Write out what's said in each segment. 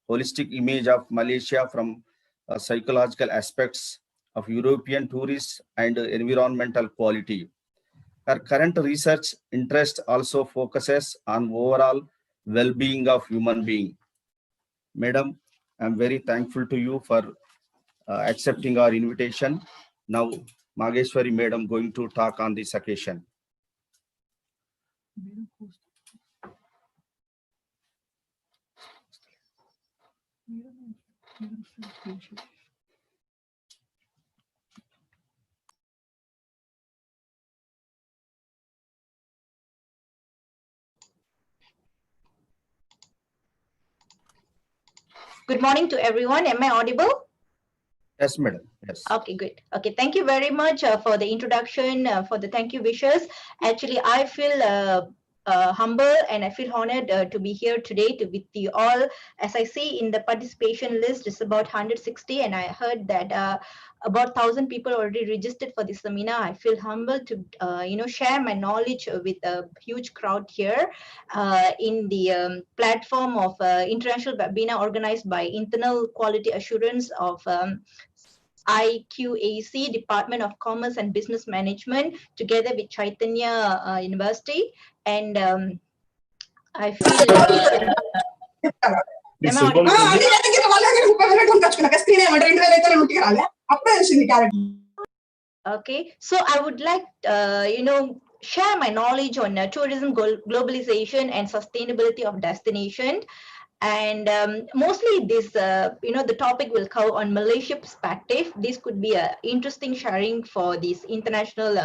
holistic image of Malaysia from psychological aspects of European tourists and environmental quality. Her current research interest also focuses on overall well-being of human being. Madam, I'm very thankful to you for accepting our invitation. Now, Mageshwari Madam going to talk on this occasion. Good morning to everyone. Am I audible? Yes, madam. Yes. Okay, good. Okay, thank you very much for the introduction, for the thank you wishes. Actually, I feel humble and I feel honored to be here today to with you all. As I see in the participation list, it's about 160, and I heard that about 1,000 people already registered for this seminar. I feel humbled to share my knowledge with a huge crowd here in the platform of international webinar organized by Internal Quality Assurance of IQAC, Department of Commerce and Business Management, together with Chaitanya University. And I feel okay, so I would like share my knowledge on tourism globalization and sustainability of destination. And mostly this, the topic will cover on Malaysia perspective. This could be a interesting sharing for this international,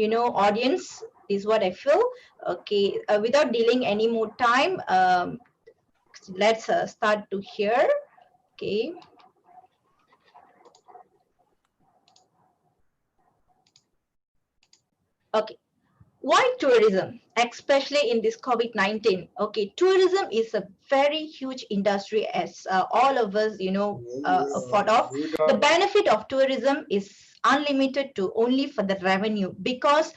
audience, is what I feel. Okay, without dealing any more time, let's start to hear. Okay. Okay. Why tourism, especially in this COVID-19? Okay, tourism is a very huge industry, as all of us, thought of. The benefit of tourism is unlimited to only for the revenue, because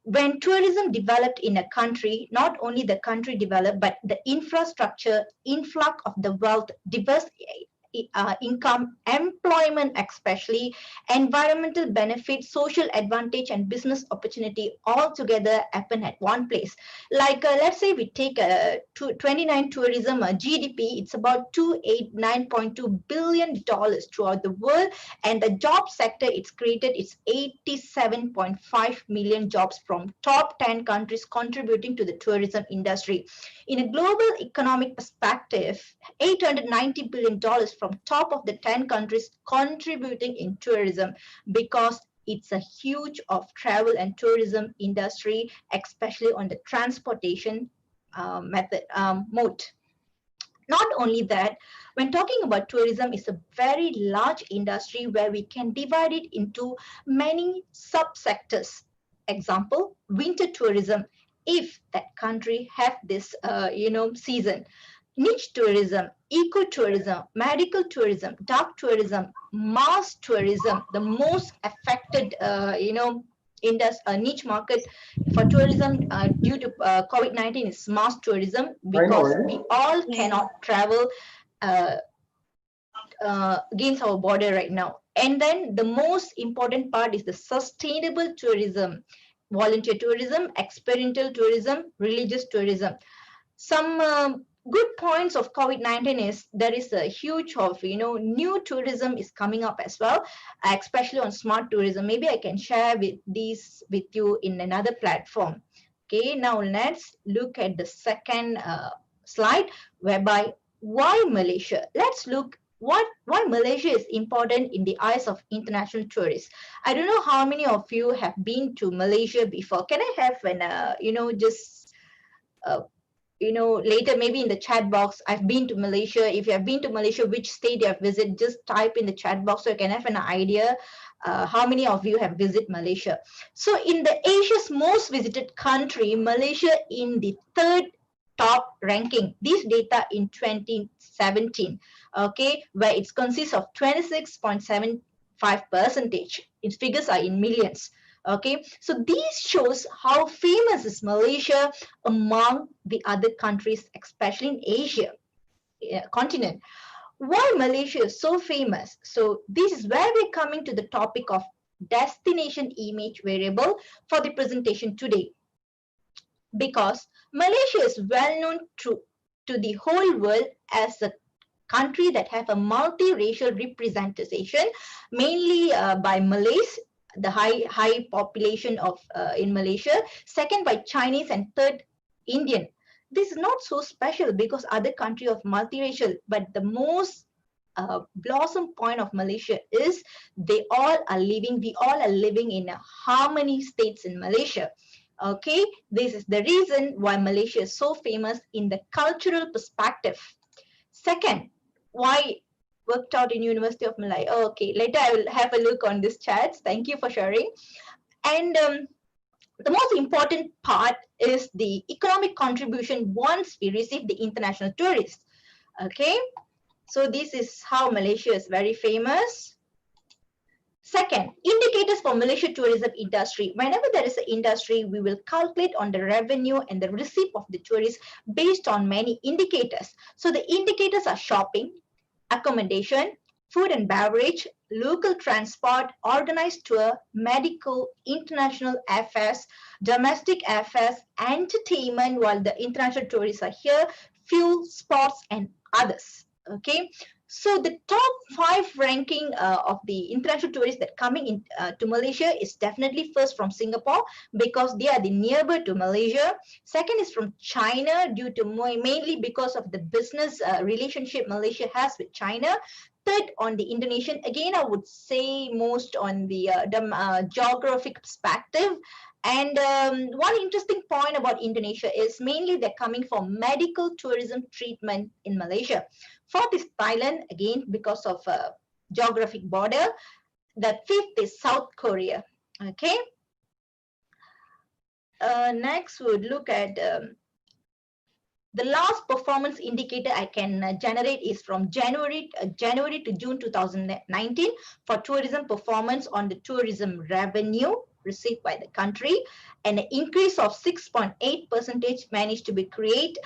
when tourism developed in a country, not only the country developed, but the infrastructure, influx of the wealth, diverse income, employment, especially environmental benefits, social advantage, and business opportunity all together happen at one place. Like let's say we take a 29 tourism GDP, it's about $289.2 billion throughout the world, and the job sector it's created is 87.5 million jobs from top 10 countries contributing to the tourism industry. In a global economic perspective, $890 billion from top of the 10 countries contributing in tourism, because it's a huge of travel and tourism industry, especially on the transportation mode. Not only that, when talking about tourism, it's a very large industry where we can divide it into many subsectors. Example, winter tourism, if that country have this season. Niche tourism, ecotourism, medical tourism, dark tourism, mass tourism, the most affected niche market for tourism due to COVID-19 is mass tourism, because we all cannot travel against our border right now. And then the most important part is the sustainable tourism, volunteer tourism, experiential tourism, religious tourism. Some good points of COVID-19 is there is a huge of new tourism is coming up as well, especially on smart tourism. Maybe I can share these with you in another platform. Okay, now let's look at the second slide, whereby why Malaysia. Let's look why Malaysia is important in the eyes of international tourists. I don't know how many of you have been to Malaysia before. Can I have an later maybe in the chat box, I've been to Malaysia. If you have been to Malaysia, which state you have visited, just type in the chat box so I can have an idea how many of you have visited Malaysia. So in the Asia's most visited country, Malaysia in the third top ranking. This data in 2017, okay, where it consists of 26.75%. Its figures are in millions. Okay, so this shows how famous is Malaysia among the other countries, especially in Asia. continent. Why Malaysia is so famous? So this is where we're coming to the topic of destination image variable for the presentation today. Because Malaysia is well known to the whole world as a country that have a multiracial representation, mainly by Malays, the high population of in Malaysia, second by Chinese, and third Indian. This is not so special because other country of multiracial, but the most blossom point of Malaysia is we all are living in a harmony states in Malaysia. Okay, this is the reason why Malaysia is so famous in the cultural perspective. Second, why worked out in University of Malaya? Oh, okay, later I will have a look on this chats. Thank you for sharing. And the most important part is the economic contribution once we receive the international tourists. Okay, so this is how Malaysia is very famous. Second, indicators for Malaysia tourism industry. Whenever there is an industry, we will calculate on the revenue and the receipt of the tourists based on many indicators. So the indicators are shopping, accommodation, food and beverage, local transport, organized tour, medical, international affairs, domestic affairs, entertainment while the international tourists are here, fuel, sports, and others. Okay, so the top 5 ranking of the international tourists that coming in to Malaysia is definitely first from Singapore because they are the nearby to Malaysia. Second is from China due to mainly because of the business relationship Malaysia has with China. Third on the Indonesian, again I would say most on the geographic perspective. And one interesting point about Indonesia is mainly they're coming for medical tourism treatment in Malaysia. Fourth is Thailand, again because of geographic border. The fifth is South Korea. Okay. Next, we would look at the last performance indicator I can generate is from January to June 2019 for tourism performance on the tourism revenue received by the country, and an increase of 6.8% managed to be created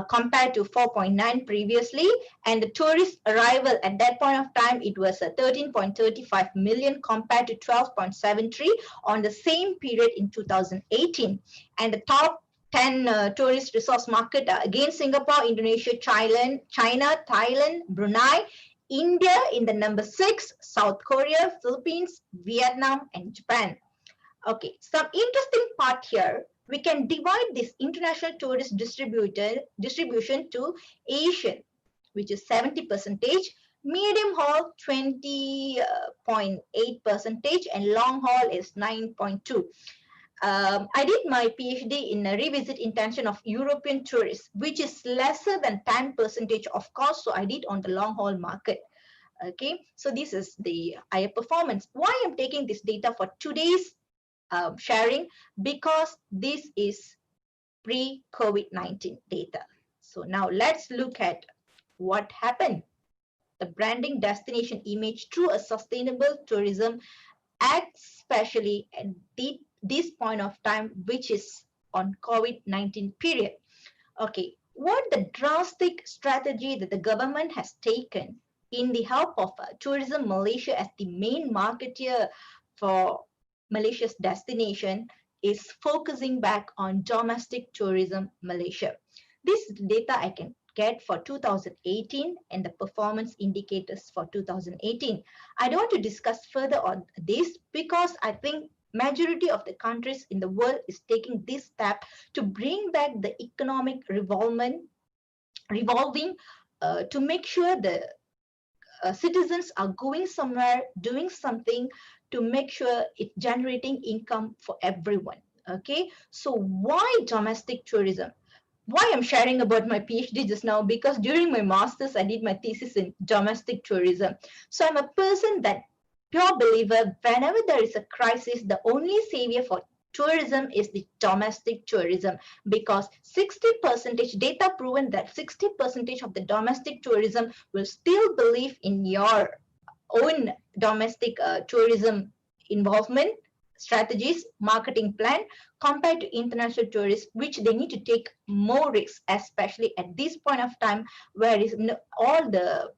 compared to 4.9 previously, and the tourist arrival at that point of time it was 13.35 million compared to 12.73 on the same period in 2018, and the top 10 tourist resource market again Singapore, Indonesia, China, Thailand, Brunei, India in the number 6, South Korea, Philippines, Vietnam, and Japan. Okay, some interesting part here. We can divide this international tourist distribution to Asian, which is 70%, medium haul 20.8%, and long haul is 9.2%. I did my PhD in a revisit intention of European tourists, which is lesser than 10% of course. So I did on the long haul market. Okay, so this is the higher performance. Why I'm taking this data for today's sharing? Because this is pre-COVID-19 data. So now let's look at what happened. The branding destination image through a sustainable tourism, especially at this point of time, which is on COVID-19 period. Okay, what the drastic strategy that the government has taken in the help of Tourism Malaysia as the main marketeer for Malaysia's destination is focusing back on domestic tourism Malaysia. This is the data I can get for 2018 and the performance indicators for 2018. I don't want to discuss further on this because I think majority of the countries in the world is taking this step to bring back the economic revolving to make sure the citizens are going somewhere, doing something to make sure it's generating income for everyone. Okay, so why domestic tourism? Why I'm sharing about my PhD just now? Because during my master's, I did my thesis in domestic tourism. So I'm a person that pure believer, whenever there is a crisis, the only savior for tourism is the domestic tourism, because 60% data proven that 60% of the domestic tourism will still believe in your own domestic tourism involvement. strategies, marketing plan compared to international tourists, which they need to take more risks, especially at this point of time where is all the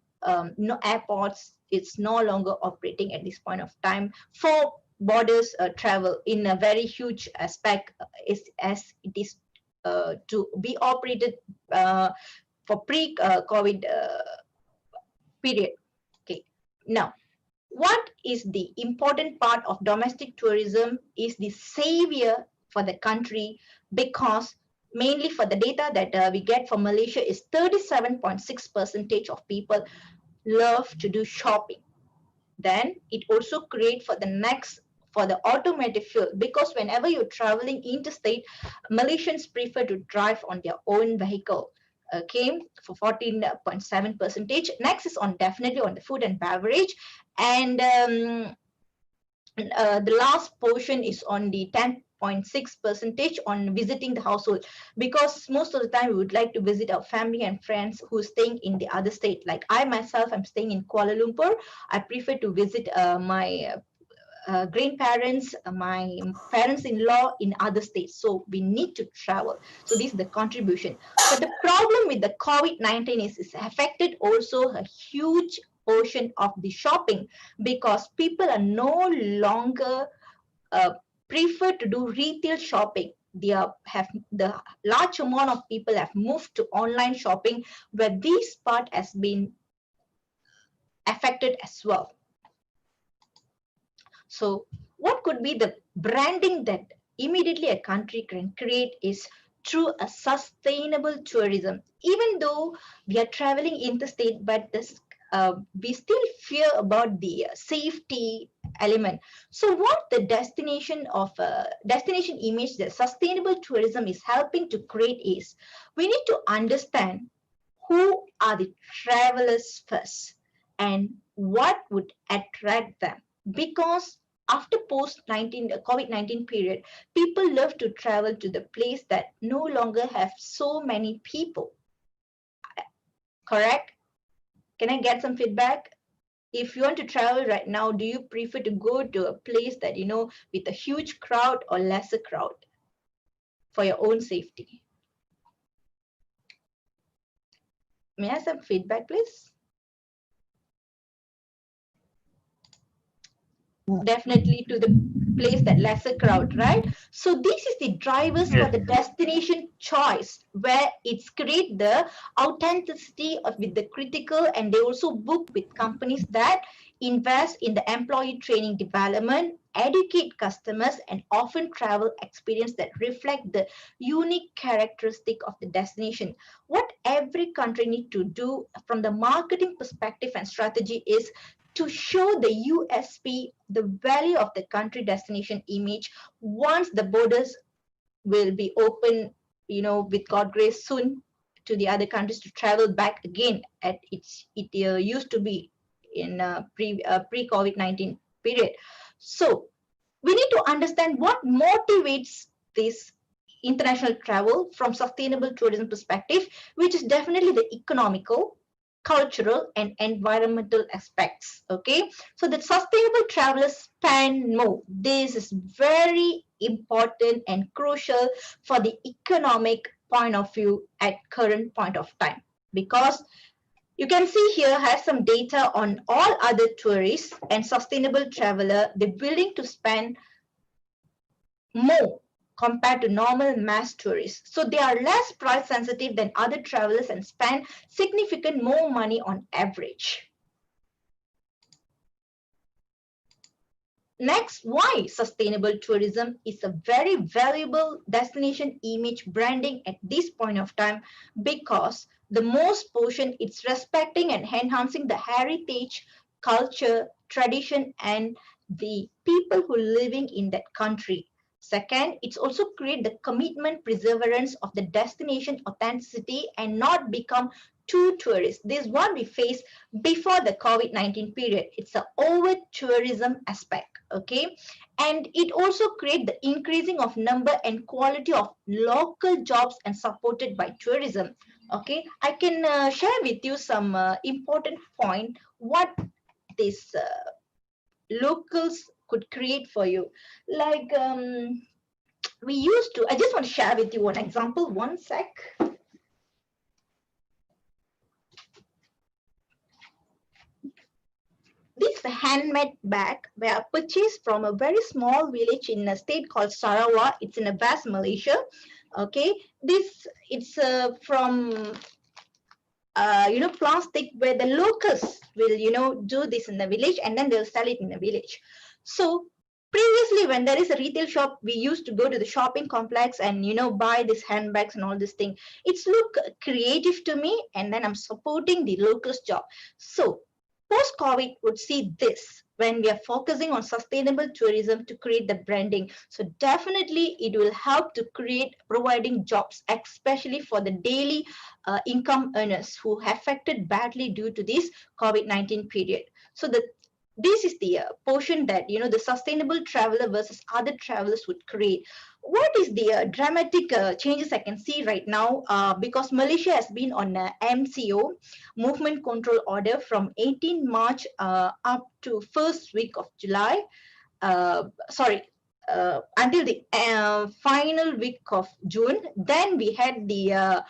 no airports, it's no longer operating at this point of time for borders travel in a very huge aspect as it is to be operated for pre-COVID period. Okay, now what is the important part of domestic tourism is the savior for the country, because mainly for the data that we get from Malaysia is 37.6% of people love to do shopping. Then it also create for the next for the automotive fuel, because whenever you're traveling interstate, Malaysians prefer to drive on their own vehicle. Okay, for 14.7%. Next is on definitely on the food and beverage, and the last portion is on the 10.6% on visiting the household, because most of the time we would like to visit our family and friends who are staying in the other state. Like I myself, I'm staying in Kuala Lumpur. I prefer to visit my grandparents, my parents-in-law in other states. So we need to travel. So this is the contribution. But the problem with the COVID-19 is it's affected also a huge portion of the shopping, because people are no longer prefer to do retail shopping. They have the large amount of people have moved to online shopping, where this part has been affected as well. So what could be the branding that immediately a country can create is through a sustainable tourism. Even though we are traveling interstate, but this we still fear about the safety element. So what the destination of destination image that sustainable tourism is helping to create is, we need to understand who are the travelers first and what would attract them, because after post-19 COVID-19 period, people love to travel to the place that no longer have so many people. Correct? Can I get some feedback? If you want to travel right now, do you prefer to go to a place that, you know, with a huge crowd or lesser crowd for your own safety? May I have some feedback, please? Definitely to the place that lesser crowd, right? So this is the drivers for the destination choice, where it's create the authenticity of with the critical, and they also book with companies that invest in the employee training development, educate customers, and often travel experience that reflect the unique characteristic of the destination. What every country need to do from the marketing perspective and strategy is to show the USP, the value of the country destination image once the borders will be open, you know, with God grace soon to the other countries to travel back again at it used to be in pre-COVID-19 period. So we need to understand what motivates this international travel from sustainable tourism perspective, which is definitely the economical, cultural, and environmental aspects. Okay, so the sustainable travelers spend more. This is very important and crucial for the economic point of view at current point of time, because you can see here has some data on all other tourists and sustainable traveler. They're willing to spend more compared to normal mass tourists. So they are less price sensitive than other travelers and spend significant more money on average. Next, why sustainable tourism is a very valuable destination image branding at this point of time, because the most portion it's respecting and enhancing the heritage, culture, tradition, and the people who are living in that country. Second, it's also create the commitment perseverance of the destination authenticity and not become too tourist. This is what we face before the COVID-19 period. It's a over tourism aspect, okay? And it also create the increasing of number and quality of local jobs and supported by tourism, okay? I can share with you some important point what this locals could create for you. Like we used to, I just want to share with you one example, one sec. This handmade bag were purchased from a very small village in a state called Sarawak. It's in a vast Malaysia. Okay, this it's from plastic where the locals will do this in the village and then they'll sell it in the village. So previously when there is a retail shop, we used to go to the shopping complex and buy these handbags and all this thing. It's look creative to me, and then I'm supporting the locals job. So post-COVID would see this when we are focusing on sustainable tourism to create the branding. So definitely it will help to create providing jobs, especially for the daily income earners who are affected badly due to this COVID-19 period. So this is the portion that the sustainable traveler versus other travelers would create. What is the dramatic changes I can see right now, because Malaysia has been on a MCO, movement control order, from 18 March up to first week of July, until the final week of June. Then we had the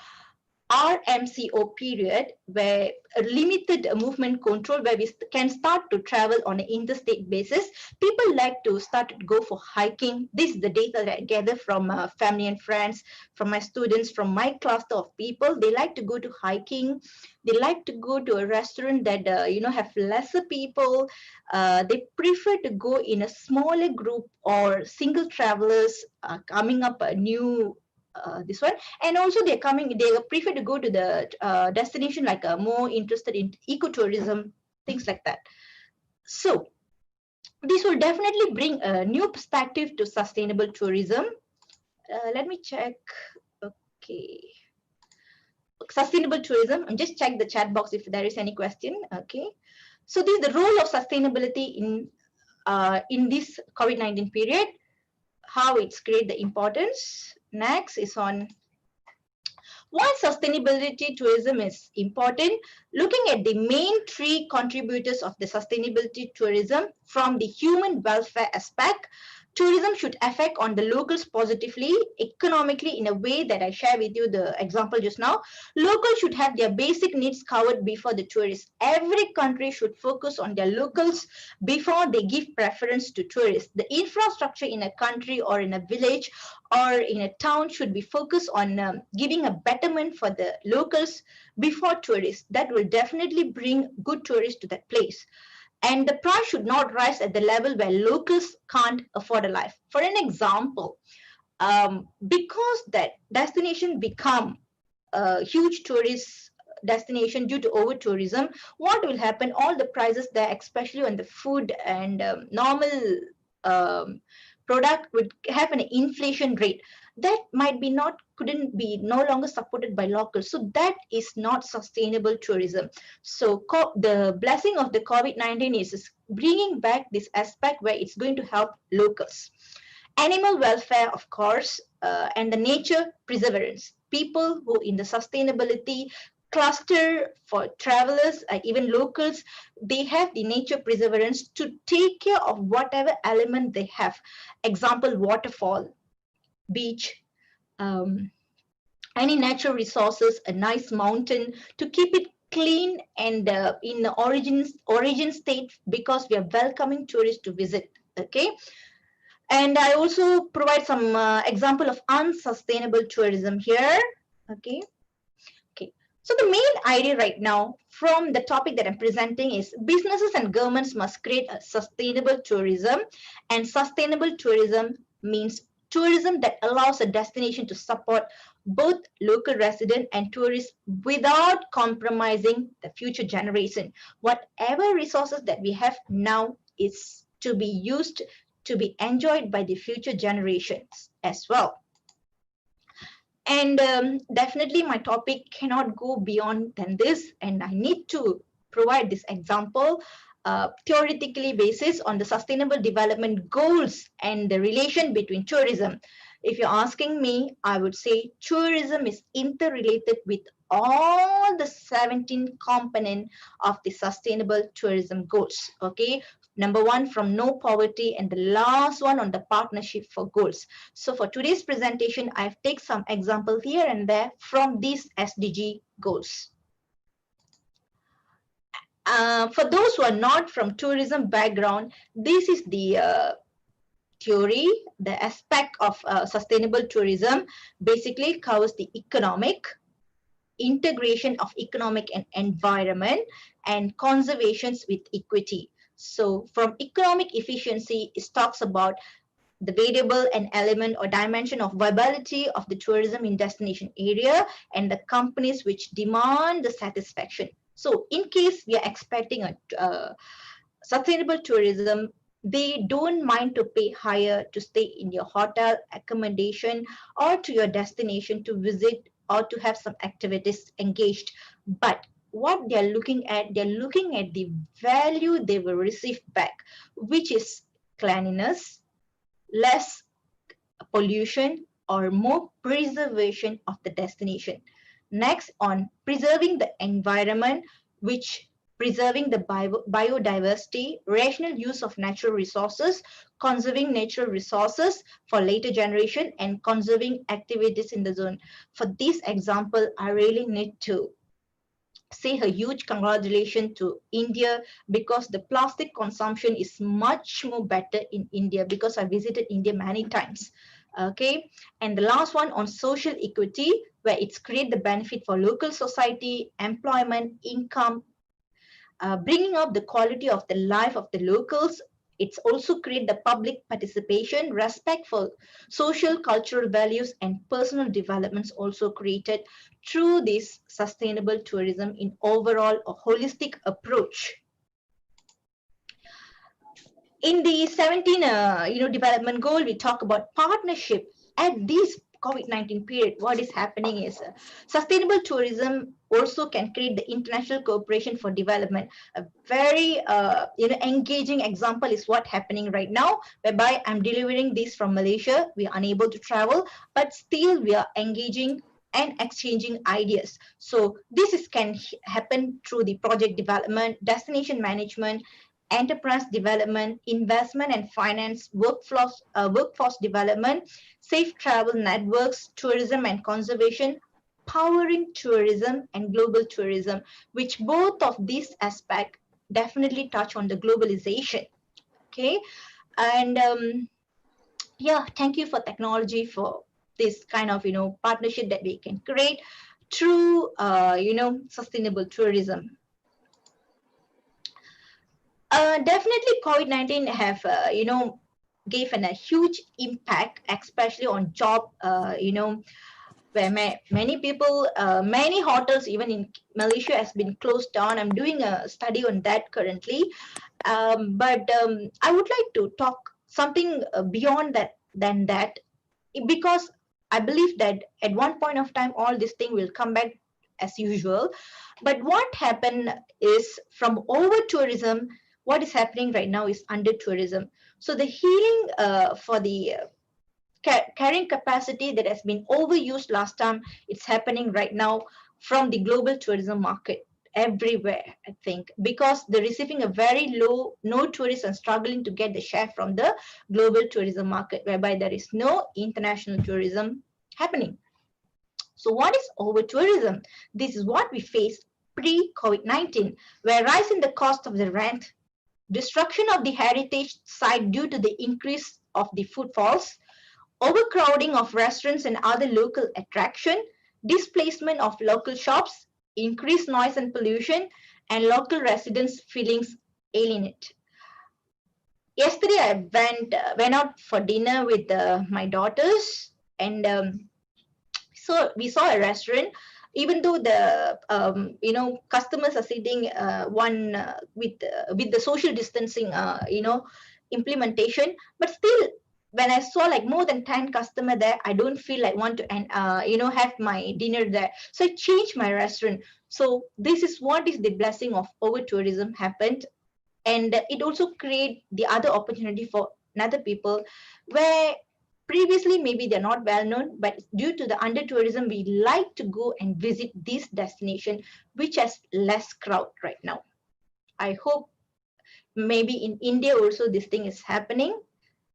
RMCO period, where a limited movement control, where we can start to travel on an interstate basis. People like to start to go for hiking. This is the data that I gather from family and friends, from my students, from my cluster of people. They like to go to hiking. They like to go to a restaurant that have lesser people. They prefer to go in a smaller group or single travelers coming up a new this one. And also they prefer to go to the destination like more interested in ecotourism, things like that. So this will definitely bring a new perspective to sustainable tourism. Let me check. Okay, sustainable tourism, and just check the chat box if there is any question. Okay, so this is the role of sustainability in this COVID-19 period, how it's create the importance. Next is on why sustainability tourism is important. Looking at the main three contributors of the sustainability tourism, from the human welfare aspect, tourism should affect on the locals positively, economically, in a way that I share with you the example just now. Locals should have their basic needs covered before the tourists. Every country should focus on their locals before they give preference to tourists. The infrastructure in a country or in a village or in a town should be focused on giving a betterment for the locals before tourists. That will definitely bring good tourists to that place. And the price should not rise at the level where locals can't afford a life. For an example, because that destination become a huge tourist destination due to over tourism, what will happen? All the prices there, especially on the food and normal product, would have an inflation rate that might be couldn't be no longer supported by locals. So that is not sustainable tourism. So the blessing of the COVID-19 is bringing back this aspect where it's going to help locals. Animal welfare, of course, and the nature preservance. People who in the sustainability cluster for travelers, even locals, they have the nature preservance to take care of whatever element they have. Example, waterfall, beach, any natural resources, a nice mountain, to keep it clean and in the origin state, because we are welcoming tourists to visit. Okay. And I also provide some example of unsustainable tourism here. Okay. Okay. So the main idea right now from the topic that I'm presenting is businesses and governments must create a sustainable tourism, and sustainable tourism means tourism that allows a destination to support both local resident and tourists without compromising the future generation. Whatever resources that we have now is to be used to be enjoyed by the future generations as well. And definitely my topic cannot go beyond than this, and I need to provide this example theoretically basis on the sustainable development goals and the relation between tourism. If you're asking me, I would say tourism is interrelated with all the 17 components of the sustainable tourism goals. Okay, Number one from no poverty, and the last one on the partnership for goals. So for today's presentation, I've taken some examples here and there from these SDG goals. For those who are not from tourism background, this is the theory. The aspect of sustainable tourism basically covers the economic, integration of economic and environment, and conservations with equity. So from economic efficiency, it talks about the variable and element or dimension of viability of the tourism in destination area and the companies which demand the satisfaction. So in case we are expecting a sustainable tourism, they don't mind to pay higher to stay in your hotel accommodation or to your destination to visit or to have some activities engaged. But what they're looking at the value they will receive back, which is cleanliness, less pollution, or more preservation of the destination. Next, on preserving the environment, which preserving the biodiversity, rational use of natural resources, conserving natural resources for later generation, and conserving activities in the zone. For this example, I really need to say a huge congratulations to India, because the plastic consumption is much more better in India, because I visited India many times. Okay, and the last one on social equity, where it's create the benefit for local society, employment, income, bringing up the quality of the life of the locals. It's also create the public participation, respect for social, cultural values, and personal developments also created through this sustainable tourism in overall a holistic approach. In the 17 development goal, we talk about partnership. At this COVID-19 period, what is happening is sustainable tourism also can create the international cooperation for development. A very engaging example is what happening right now, whereby I'm delivering this from Malaysia. We are unable to travel, but still we are engaging and exchanging ideas. So this can happen through the project development, destination management, enterprise development, investment and finance, workforce development, safe travel networks, tourism and conservation, powering tourism and global tourism, which both of these aspects definitely touch on the globalization. Okay, and yeah, thank you for technology for this kind of partnership that we can create through sustainable tourism. Definitely COVID-19 have given a huge impact, especially on job, where many people, many hotels even in Malaysia has been closed down. I'm doing a study on that currently. But I would like to talk something beyond that, because I believe that at one point of time, all this thing will come back as usual. But what happened is, from over tourism, what is happening right now is under tourism. So the healing for the carrying capacity that has been overused last time, it's happening right now from the global tourism market everywhere, I think, because they're receiving a very low, no tourists and struggling to get the share from the global tourism market, whereby there is no international tourism happening. So what is over tourism? This is what we faced pre-COVID-19, where rise in the cost of the rent, destruction of the heritage site due to the increase of the footfalls, overcrowding of restaurants and other local attraction, displacement of local shops, increased noise and pollution, and local residents' feelings alienate. Yesterday, I went out for dinner with my daughters, and so we saw a restaurant. Even though the customers are sitting one with the social distancing implementation, but still, when I saw like more than 10 customers there, I don't feel like want to have my dinner there. So I changed my restaurant. So this is what is the blessing of over tourism happened, and it also create the other opportunity for another people, where previously maybe they're not well known, but due to the under tourism, we like to go and visit this destination which has less crowd right now. I hope maybe in India also this thing is happening.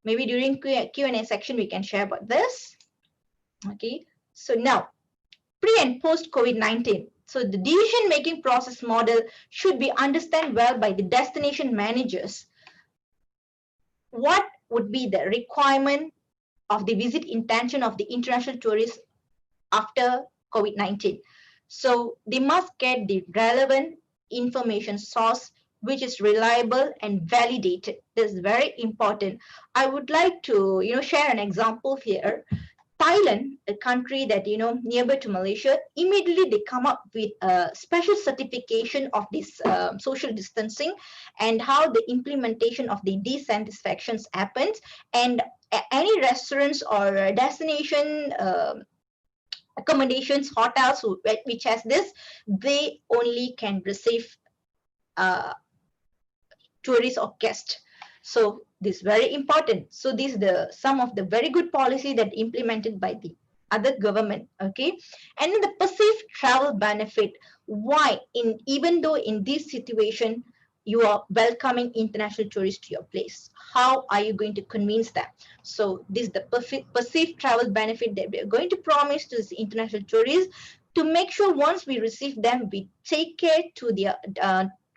Maybe during Q&A section, we can share about this. Okay, so now, pre and post COVID-19. So the decision-making process model should be understood well by the destination managers. What would be the requirement of the visit intention of the international tourists after COVID-19? So they must get the relevant information source which is reliable and validated. This is very important. I would like to share an example here. Thailand, a country that nearby to Malaysia, immediately they come up with a special certification of this social distancing and how the implementation of the dissatisfactions happens, and any restaurants or destination accommodations, hotels which has this, they only can receive tourists or guests. So this is very important. So this is some of the very good policy that implemented by the other government. Okay, and the perceived travel benefit. Why even though in this situation you are welcoming international tourists to your place, how are you going to convince them? So this is the perceived travel benefit that we are going to promise to the international tourists, to make sure once we receive them, we take care to their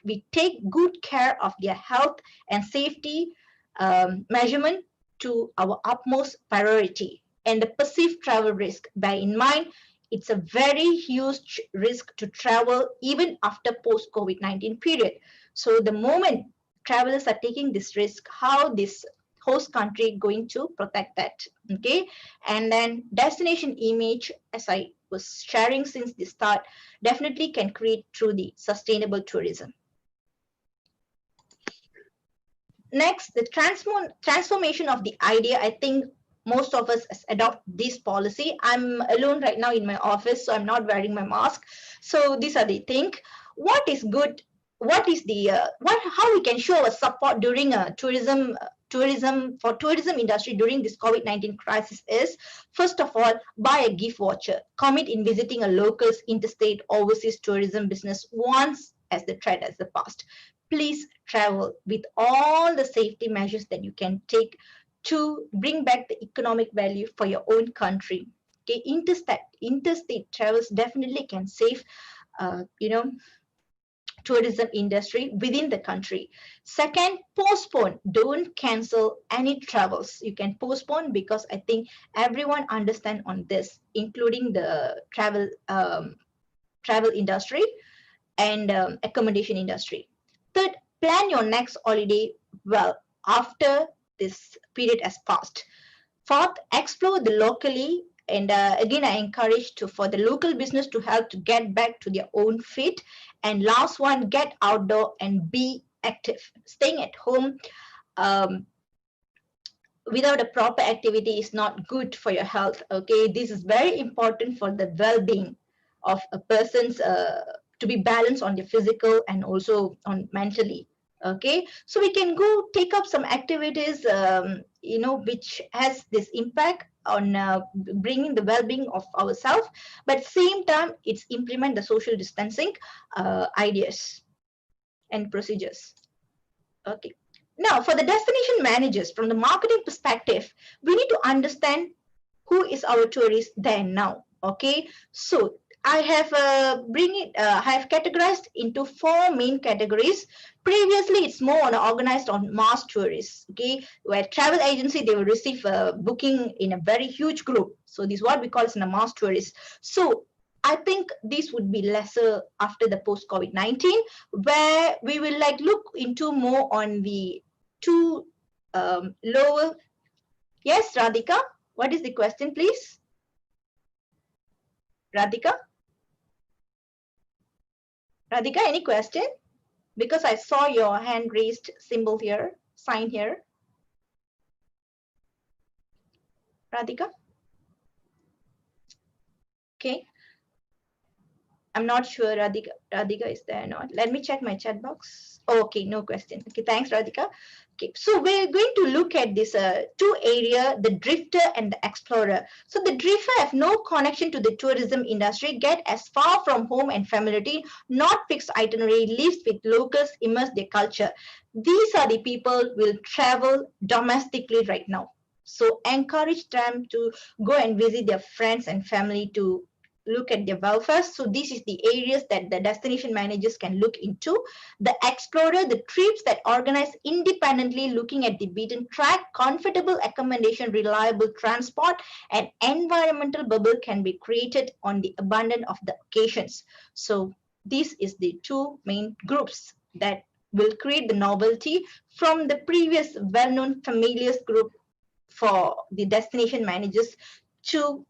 we take good care of their health and safety measurement to our utmost priority. And the perceived travel risk, bear in mind, it's a very huge risk to travel even after post-COVID-19 period. So the moment travelers are taking this risk, how this host country going to protect that? Okay, and then destination image, as I was sharing since the start, definitely can create through the sustainable tourism. Next, the transformation of the idea. I think most of us adopt this policy. I'm alone right now in my office, so I'm not wearing my mask. So these are the things. What is good? What is the how we can show a support during a tourism industry during this COVID-19 crisis is, first of all, buy a gift voucher. Commit in visiting a local's interstate overseas tourism business once as the trend has the past. Please travel with all the safety measures that you can take to bring back the economic value for your own country. Okay, interstate travels definitely can save, tourism industry within the country. Second, postpone. Don't cancel any travels. You can postpone, because I think everyone understand on this, including the travel industry and accommodation industry. Third, plan your next holiday well after this period has passed. Fourth, explore the locally, and again I encourage for the local business to help to get back to their own feet. And last one, get outdoor and be active. Staying at home without a proper activity is not good for your health. Okay, this is very important for the well-being of a person's to be balanced on the physical and also on mentally. Okay, so we can go take up some activities which has this impact on bringing the well-being of ourselves, but same time it's implement the social distancing ideas and procedures. Okay, now for the destination managers, from the marketing perspective, we need to understand who is our tourist there now. Okay, so I have I have categorized into 4 main categories. Previously, it's more organized on mass tourists. Okay, where travel agency, they will receive a booking in a very huge group. So this is what we call as a mass tourist. So I think this would be lesser after the post COVID-19, where we will look into more on the two lower. Yes, Radhika, what is the question, please? Radhika? Radhika, any question? Because I saw your hand raised symbol here, sign here. Radhika? Okay. I'm not sure Radhika is there or not. Let me check my chat box. Okay, no question. Okay, thanks, Radhika. Okay, so we're going to look at this two area, the drifter and the explorer. So the drifter have no connection to the tourism industry, get as far from home and familiarity, not fixed itinerary, lives with locals, immerse their culture. These are the people will travel domestically right now. So encourage them to go and visit their friends and family to look at their welfare. So this is the areas that the destination managers can look into. The explorer, the trips that organize independently, looking at the beaten track, comfortable accommodation, reliable transport, and environmental bubble can be created on the abundance of the occasions. So this is the two main groups that will create the novelty from the previous well-known familiar group for the destination managers to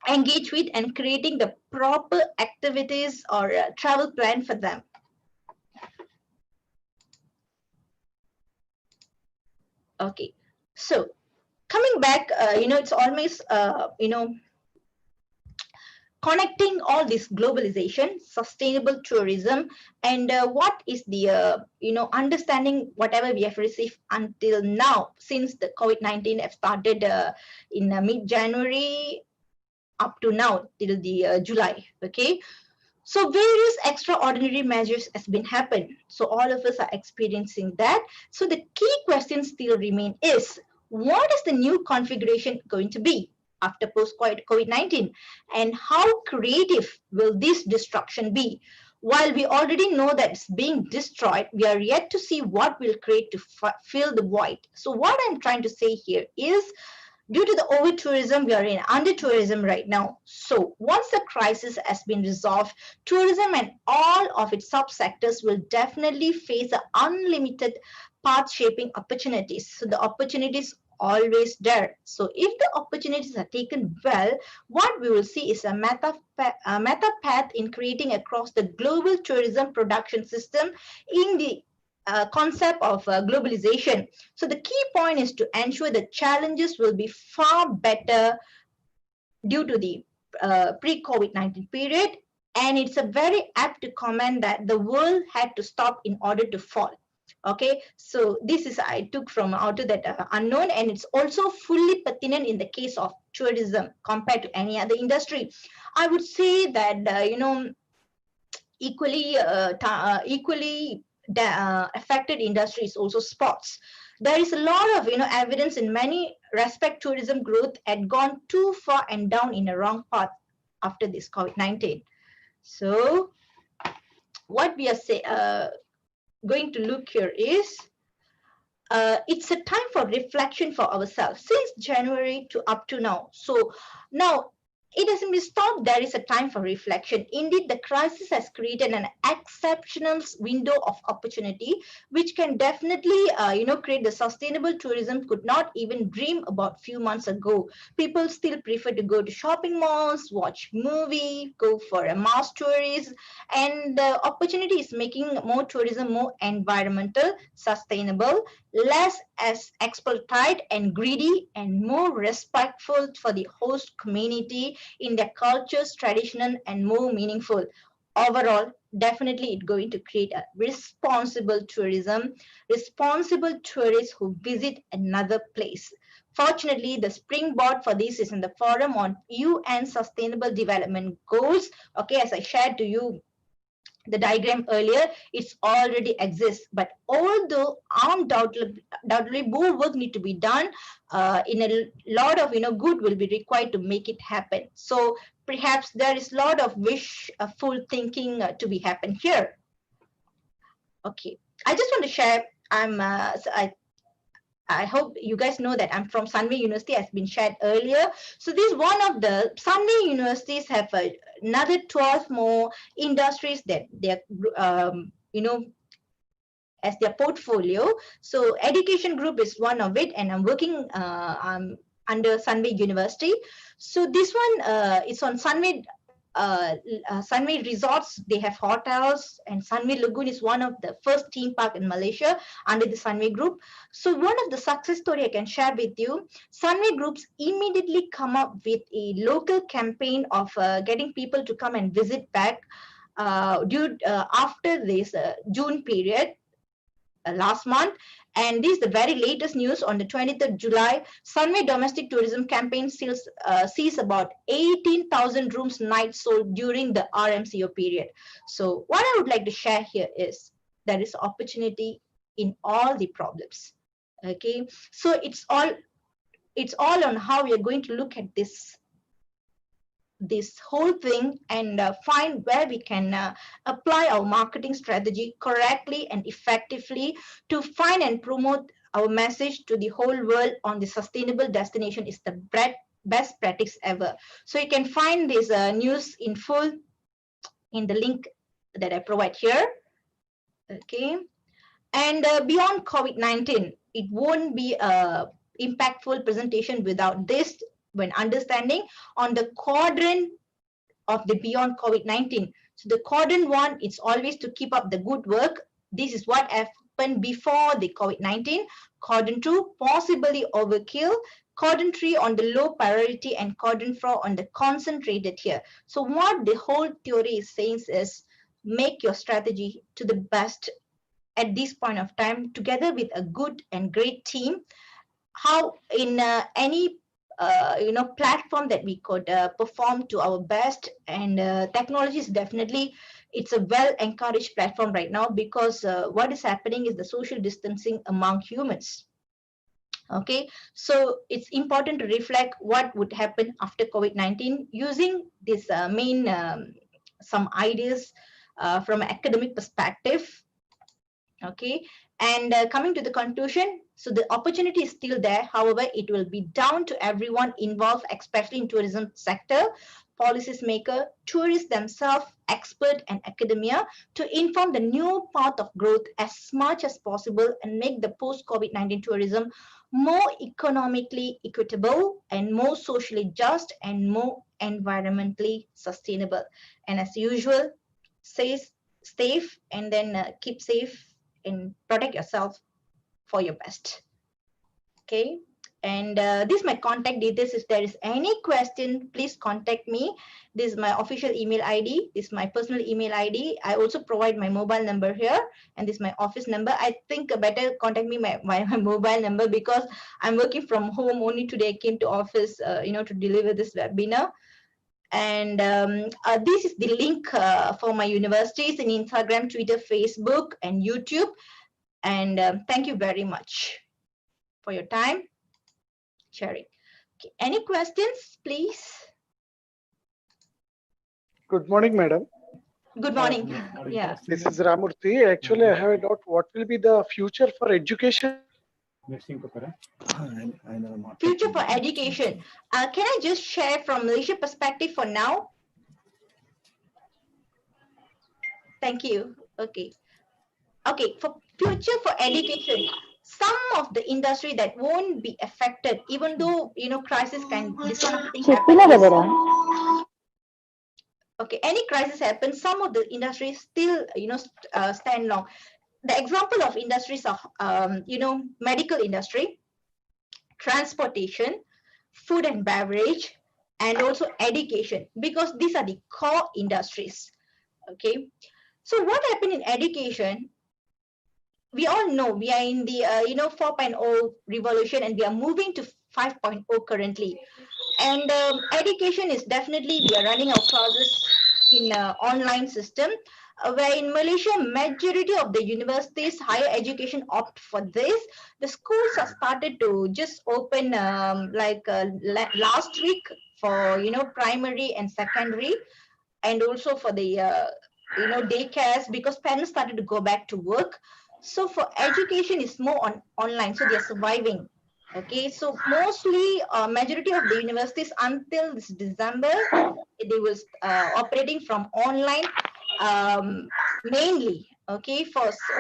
engage with and creating the proper activities or travel plan for them. Okay, so coming back, it's almost, connecting all this globalization, sustainable tourism, and what is the, understanding whatever we have received until now since the COVID-19 have started in mid-January up to now till the July. Okay, so various extraordinary measures has been happened. So all of us are experiencing that. So the key question still remain is, what is the new configuration going to be after post COVID-19, and how creative will this destruction be? While we already know that it's being destroyed, we are yet to see what will create to fill the void. So what I'm trying to say here is, due to the over tourism, we are in under tourism right now. So once the crisis has been resolved, tourism and all of its subsectors will definitely face unlimited path shaping opportunities. So the opportunities always there. So if the opportunities are taken well, what we will see is a meta path in creating across the global tourism production system in the concept of globalization. So the key point is to ensure the challenges will be far better due to the pre-COVID-19 period. And it's a very apt to comment that the world had to stop in order to fall. Okay, so this is I took from out of that unknown, and it's also fully pertinent in the case of tourism compared to any other industry. I would say that equally affected industries also sports. There is a lot of evidence in many respect tourism growth had gone too far and down in a wrong path after this COVID-19. So what we are going to look here is it's a time for reflection for ourselves since January to up to now. So now it doesn't be stopped. There is a time for reflection. Indeed, the crisis has created an exceptional window of opportunity, which can definitely, create the sustainable tourism could not even dream about few months ago. People still prefer to go to shopping malls, watch movie, go for a mass tourist, and the opportunity is making more tourism more environmental, sustainable, less as exploited and greedy, and more respectful for the host community in their cultures, tradition, and more meaningful. Overall, definitely it's going to create a responsible tourism, responsible tourists who visit another place. Fortunately, the springboard for this is in the Forum on UN Sustainable Development Goals. Okay, as I shared to you the diagram earlier, it's already exists, but although undoubtedly more work need to be done, in a lot of good will be required to make it happen. So perhaps there is a lot of wishful thinking to be happen here. Okay, I just want to share, I hope you guys know that I'm from Sunway University, as been shared earlier. So this one of the Sunway universities have another 12 more industries that they're, as their portfolio. So education group is one of it, and I'm working under Sunway University. So this one is on Sunway Sunway Resorts, they have hotels, and Sunway Lagoon is one of the first theme park in Malaysia under the Sunway Group. So one of the success story I can share with you, Sunway Groups immediately come up with a local campaign of getting people to come and visit back after this June period. Last month, and this is the very latest news. On the 23rd July, Sunway domestic tourism campaign sees about 18,000 rooms nights sold during the RMCO period. So what I would like to share here is there is opportunity in all the problems. Okay, so it's all on how we are going to look at this whole thing and find where we can apply our marketing strategy correctly and effectively to find and promote our message to the whole world on the sustainable destination is the best practice ever. So you can find this news in full in the link that I provide here. Okay, and beyond COVID-19, it won't be a impactful presentation without this when understanding on the quadrant of the beyond COVID-19. So the quadrant 1, it's always to keep up the good work. This is what happened before the COVID-19. Quadrant 2, possibly overkill. Quadrant 3 on the low priority, and quadrant 4 on the concentrated here. So what the whole theory is saying is make your strategy to the best at this point of time together with a good and great team. How in any platform that we could perform to our best, and technology is definitely, it's a well encouraged platform right now, because what is happening is the social distancing among humans. Okay, so it's important to reflect what would happen after COVID-19 using this main some ideas from an academic perspective. Okay, and coming to the conclusion, so the opportunity is still there. However, it will be down to everyone involved, especially in tourism sector, policies maker, tourists themselves, expert and academia, to inform the new path of growth as much as possible and make the post-COVID-19 tourism more economically equitable and more socially just and more environmentally sustainable. And as usual, stay safe, and then keep safe and protect yourself for your best. Okay, and this is my contact details. If there is any question, please contact me. This is my official email ID. This is my personal email ID. I also provide my mobile number here, and this is my office number. I think better contact me my mobile number, because I'm working from home. Only today I came to office to deliver this webinar. And this is the link for my universities in Instagram, Twitter, Facebook, and YouTube. And thank you very much for your time sharing. Okay. Any questions, please? Good morning, madam. Good morning. Yeah. This is Ramurthy. Actually, I have a doubt. What will be the future for education? Future for education. Can I just share from Malaysia perspective for now? Thank you. Okay. Okay, for future for education, some of the industry that won't be affected, even though crisis can, this kind of thing happen. Okay, any crisis happens, some of the industries still stand long. The example of industries are medical industry, transportation, food and beverage, and also education, because these are the core industries. Okay, so what happened in education? We all know we are in the 4.0 revolution, and we are moving to 5.0 currently. And education is definitely, we are running our classes in online system, where in Malaysia, majority of the universities, higher education opt for this. The schools have started to just open last week for primary and secondary, and also for the daycares, because parents started to go back to work. So for education is more on online, so they are surviving. Okay, so mostly majority of the universities until this December, they was operating from online mainly. Okay,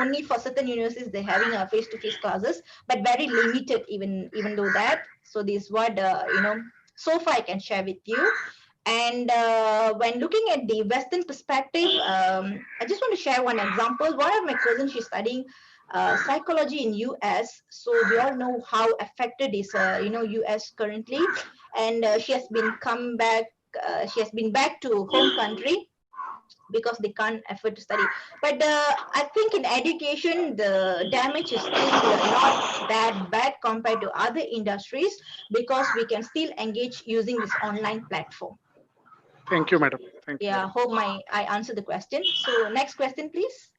only for certain universities they're having a face-to-face classes, but very limited even though that. So this is what so far I can share with you. And when looking at the Western perspective, I just want to share one example. One of my cousins, she's studying psychology in US. So we all know how affected is US currently, and she has been come back. She has been back to home country because they can't afford to study. But I think in education, the damage is still not that bad compared to other industries because we can still engage using this online platform. Thank you, madam. Thank you. Yeah, hope I answered the question. So next question, please.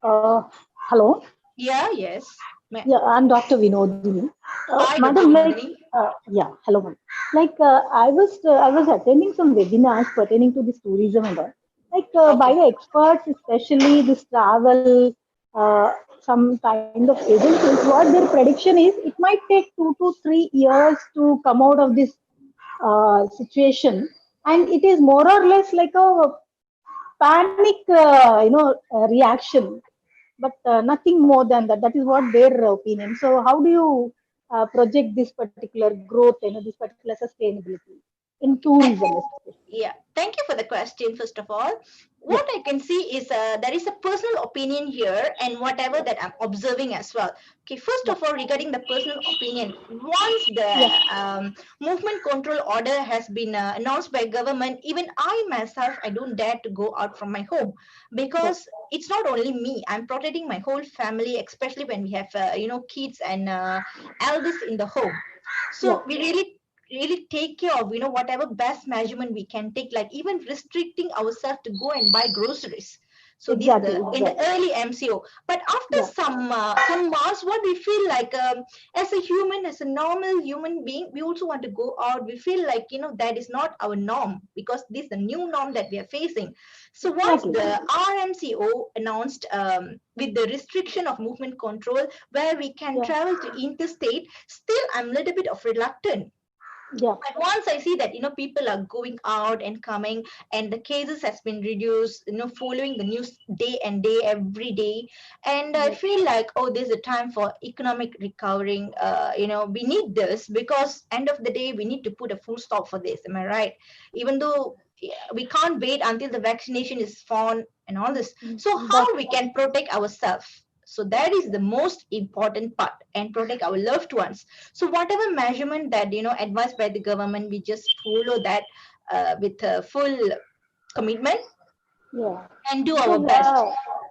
Uh, Hello. Yeah, yes. Yeah, I'm Dr. Vinodini. Hi, Dr. Madam, Vinodini. yeah, hello, madam. I was attending some webinars pertaining to this tourism and all. By the experts, especially this travel, some kind of agencies, what their prediction is, it might take 2 to 3 years to come out of this situation, and it is more or less like a panic, reaction, but nothing more than that. That is what their opinion. So, how do you project this particular growth, this particular sustainability in tourism, especially? Yeah, thank you for the question, first of all. What I can see is there is a personal opinion here and whatever that I'm observing as well. Okay, first of all, regarding the personal opinion, once the movement control order has been announced by government, even I myself, I don't dare to go out from my home because it's not only me. I'm protecting my whole family, especially when we have, kids and elders in the home. So we really take care of whatever best measurement we can take, like even restricting ourselves to go and buy groceries. So this Exactly, in the early MCO. But after some months, what we feel like, as a human, as a normal human being, we also want to go out. We feel like that is not our norm because this is the new norm that we are facing. So once the RMCO announced with the restriction of movement control where we can travel to interstate, still I'm a little bit of reluctant. But once I see that people are going out and coming and the cases has been reduced, following the news day and day every day, and I feel like, oh, there's a time for economic recovering. We need this because end of the day we need to put a full stop for this. Am I right? Even though we can't wait until the vaccination is found and all this. So how we can protect ourselves? So that is the most important part, and protect our loved ones. So whatever measurement that advised by the government, we just follow that with full commitment and do our best.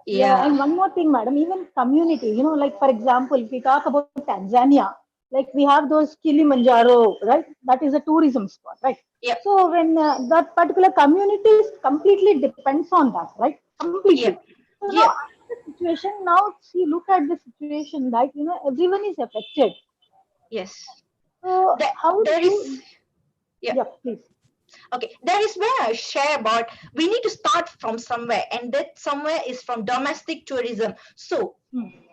And one more thing, madam, even community, like for example, if we talk about Tanzania, like we have those Kilimanjaro, right? That is a tourism spot, right? So when that particular community completely depends on that, right? Completely. So now the situation, now see, look at the situation, like everyone is affected. Yes. So how there do is please. Okay, that is where I share about we need to start from somewhere, and that somewhere is from domestic tourism. So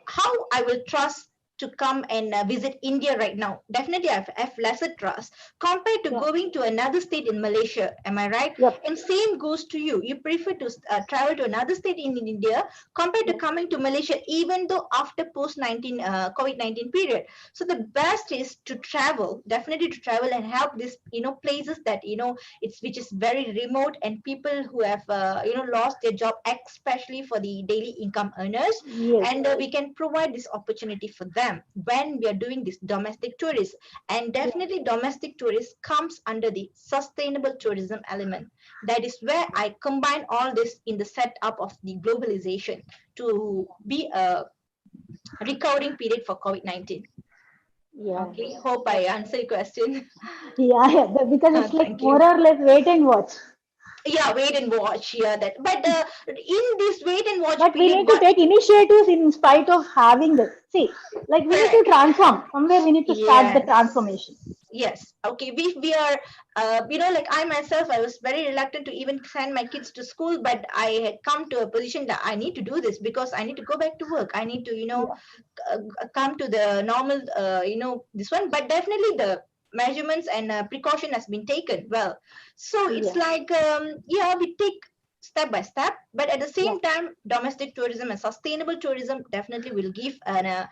how I will trust to come and visit India right now? Definitely I have lesser trust compared to going to another state in Malaysia. Am I right? And same goes to you. You prefer to travel to another state in India compared to coming to Malaysia, even though after post-19 COVID-19 period. So the best is to travel, definitely to travel and help these places that it's which is very remote, and people who have lost their job, especially for the daily income earners, and we can provide this opportunity for them when we are doing this domestic tourism. And definitely domestic tourism comes under the sustainable tourism element. That is where I combine all this in the setup of the globalization to be a recovering period for COVID-19. Okay, hope I answer your question. Because it's like more or less wait and watch. Yeah, wait and watch. Yeah, that. But in this wait and watch but period, we need to take initiatives in spite of having this. See, like we need to transform. Somewhere we need to start the transformation. Yes. Okay. We are, like I myself, I was very reluctant to even send my kids to school, but I had come to a position that I need to do this because I need to go back to work. I need to, come to the normal, this one. But definitely the measurements and precaution has been taken well. So it's like, we take step by step, but at the same time, domestic tourism and sustainable tourism definitely will give a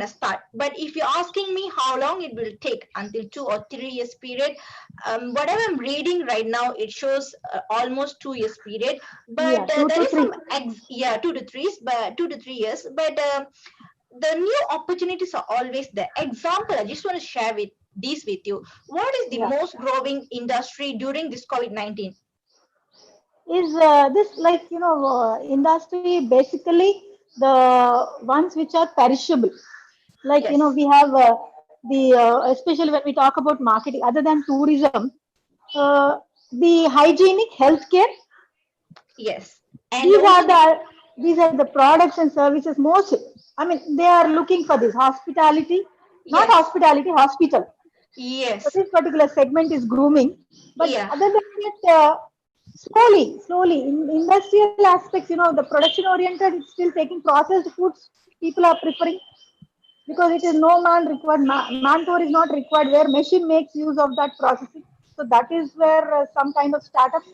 start. But if you're asking me how long it will take until 2 or 3 years period, whatever I'm reading right now, it shows almost 2 years period. But Yeah, 2 there to is 3. some 2 to 3 years. But the new opportunities are always there. Example, I just want to share this with you. What is the Yeah. most growing industry during this COVID-19? Is this like, industry basically the ones which are perishable? Like, Yes, we have especially when we talk about marketing, other than tourism, the hygienic healthcare, yes. And these also are the products and services most. I mean, they are looking for this hospitality, not yes, hospitality, hospital. So yes, this particular segment is grooming. But yeah, other than that, slowly, in industrial aspects, the production oriented, it's still taking processed foods. People are preferring because it is no man required, manpower is not required, where machine makes use of that processing. So that is where some kind of startups.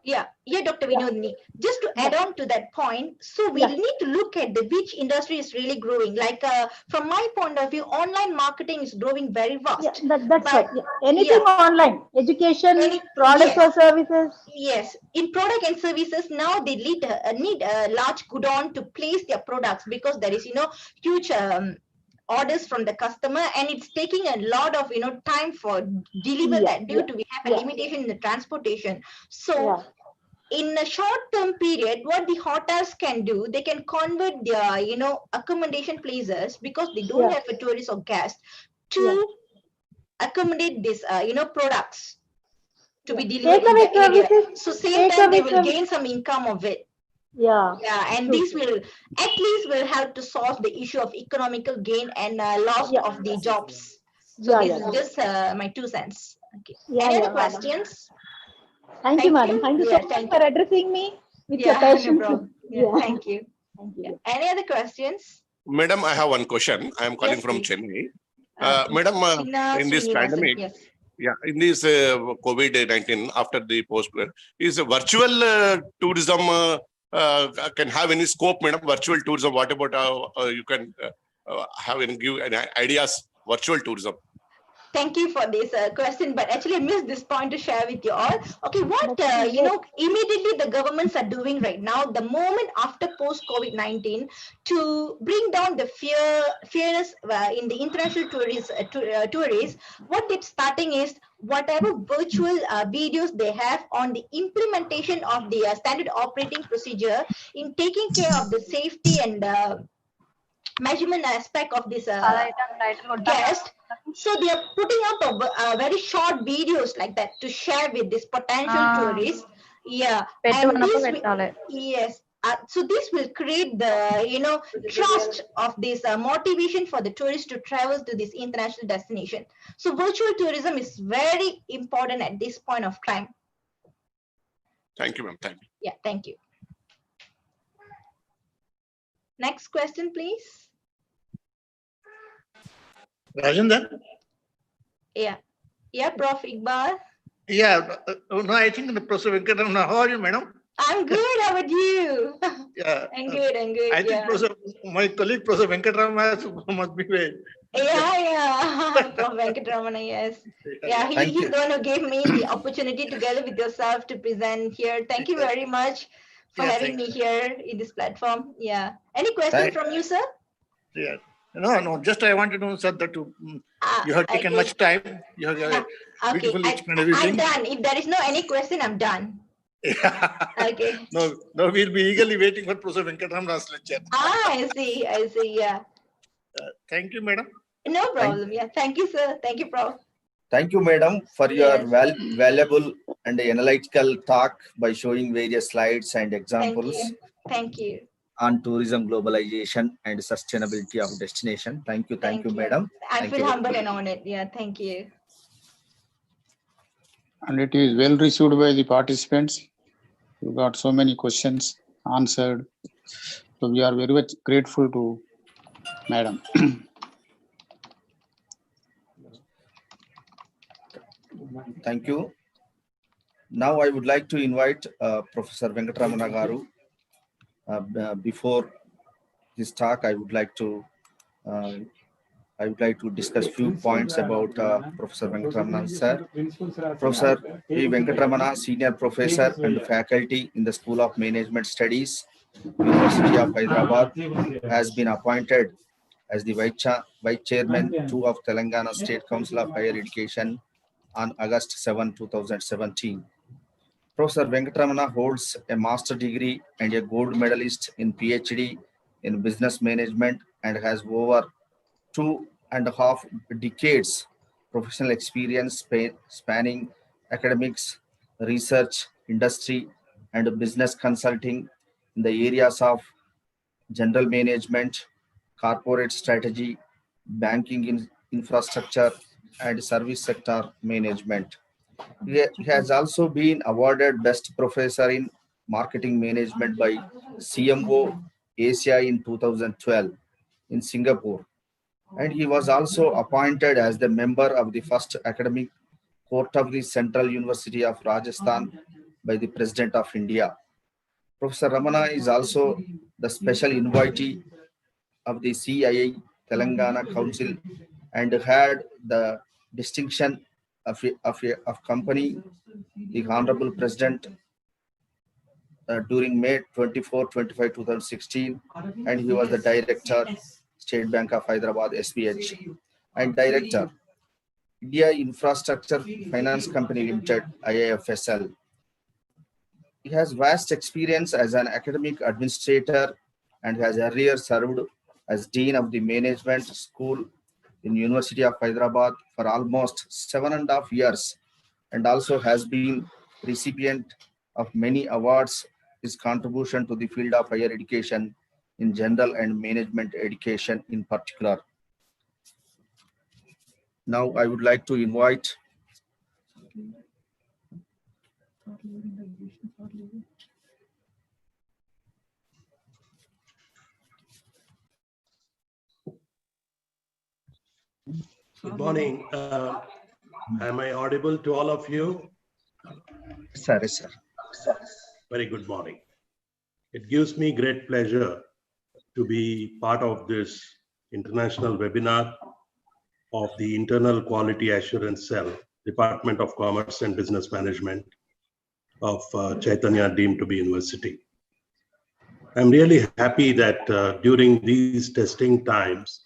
yeah, Dr. Yeah, Vinodini. Just to yeah, add on to that point, so we yeah, need to look at the which industry is really growing. Like from my point of view, online marketing is growing very yeah. fast. That's But right. Yeah. Anything yeah, online, education, products yes, or services. yes. In product and services, now they need a large godown to place their products because there is huge orders from the customer, and it's taking a lot of time for deliver Yeah, that due yeah, to we have a yeah, limitation in the transportation. So yeah, in a short term period, what the hotels can do, they can convert their accommodation places because they don't yeah, have a tourist or guest yeah, to accommodate this products to yeah. be delivered in Takeaway the area. services, So same time they takeaway will service. gain some income of it. Yeah, Yeah, and true, this true. will at least will help to solve the issue of economical gain and loss Yeah, of the jobs. So yeah, this yeah, is true. just my 2 cents. Okay. Yeah, Any other yeah, madam. questions? Thank you, Thank madam. you. Thank you so Yeah, much thank for you. addressing me with your Yeah, no patience. problem. Yeah, Yeah, thank you. thank Yeah. you. Any other questions? Madam, I have one question. I am calling Yes, from please. Chennai. Okay. Madam, Chinna in this Srinivasan. pandemic, Yes. in this COVID-19, after the post, is virtual tourism can have any scope, madam? Virtual tourism, what about you can have and give any ideas, virtual tourism? Thank you for this question, but actually I missed this point to share with you all. Okay, what That's great. immediately the governments are doing right now, the moment after post COVID-19, to bring down the fears in the international tourists, what they're starting is whatever virtual videos they have on the implementation of the standard operating procedure in taking care of the safety and measurement aspect of this guest. So they are putting up a very short videos like that to share with this potential tourists. Yeah, and yes. So this will create the trust of this motivation for the tourists to travel to this international destination. So virtual tourism is very important at this point of time. Thank you, ma'am. Thank you. Yeah, thank you. Next question, please. Rajendra? Yeah, Prof. Iqbal. Yeah, no, I think the Professor Venkatraman, how are you, madam? I'm good. How about you? Yeah, I'm good. I'm good. I think Yeah. my colleague Professor Venkatraman must be well. Yeah. Prof. Venkatramana, yes. Yeah, Thank he's you. the one who gave me the opportunity together with yourself to present here. Thank you very much for Yeah, having me here in this platform. Yeah. Any question Thank- from you, sir? Yeah. No, just I wanted to know, sir, that you have taken Okay. much time. You have Okay. beautifully explained I'm everything. done. If there is no any question, I'm done. Okay. No, we'll be eagerly waiting for Professor Venkatraman's lecture. I see. Yeah. Thank you, madam. No problem. Yeah. Thank you, sir. Thank you, Prof. Thank you, madam, for your Yes. valuable and analytical talk by showing various slides and Thank examples you. Thank you. on tourism globalization and sustainability of destination. Thank you, Thank you. madam. I Thank feel you very humbled much. and honored. Yeah. Thank you. And it is well received by the participants. You got so many questions answered. So we are very much grateful to Madam. Thank you. Now I would like to invite Professor Venkatramana Garu. Before this talk, I would like to discuss few points about Professor Venkatramana sir. Professor V. Venkatramana, Senior Professor and Faculty in the School of Management Studies, University of Hyderabad, has been appointed as the Vice Chairman 2 of Telangana State Council of Higher Education on August 7, 2017. Professor Venkatramana holds a master degree and a gold medalist in PhD in business management and has over 2.5 decades professional experience spanning academics, research, industry, and business consulting in the areas of general management, corporate strategy, banking infrastructure, and service sector management. He has also been awarded Best Professor in Marketing Management by CMO Asia in 2012 in Singapore. And he was also appointed as the member of the first academic court of the Central University of Rajasthan by the President of India. Professor Ramana is also the special invitee of the CIA Telangana Council and had the distinction of company the Honorable President during May 24, 25, 2016, and he was the Director, State Bank of Hyderabad, SBH, and Director, India Infrastructure Finance Company Limited, IIFSL. He has vast experience as an academic administrator and has earlier served as Dean of the Management School in University of Hyderabad for almost 7.5 years, and also has been recipient of many awards. His contribution to the field of higher education in general and management education in particular. Now I would like to invite Good morning. Am I audible to all of you? Sir. Very good morning. It gives me great pleasure to be part of this international webinar of the Internal Quality Assurance Cell, Department of Commerce and Business Management of Chaitanya deemed to be university. I'm really happy that during these testing times,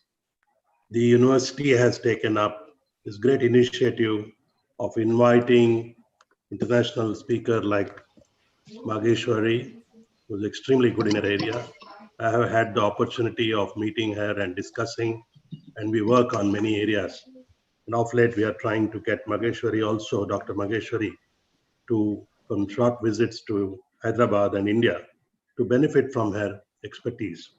the university has taken up this great initiative of inviting international speaker like Mageshwari, who's extremely good in her area. I have had the opportunity of meeting her and discussing, and we work on many areas. And of late, we are trying to get Mageshwari also, Dr. Mageshwari, to come short visits to Hyderabad and India to benefit from her expertise.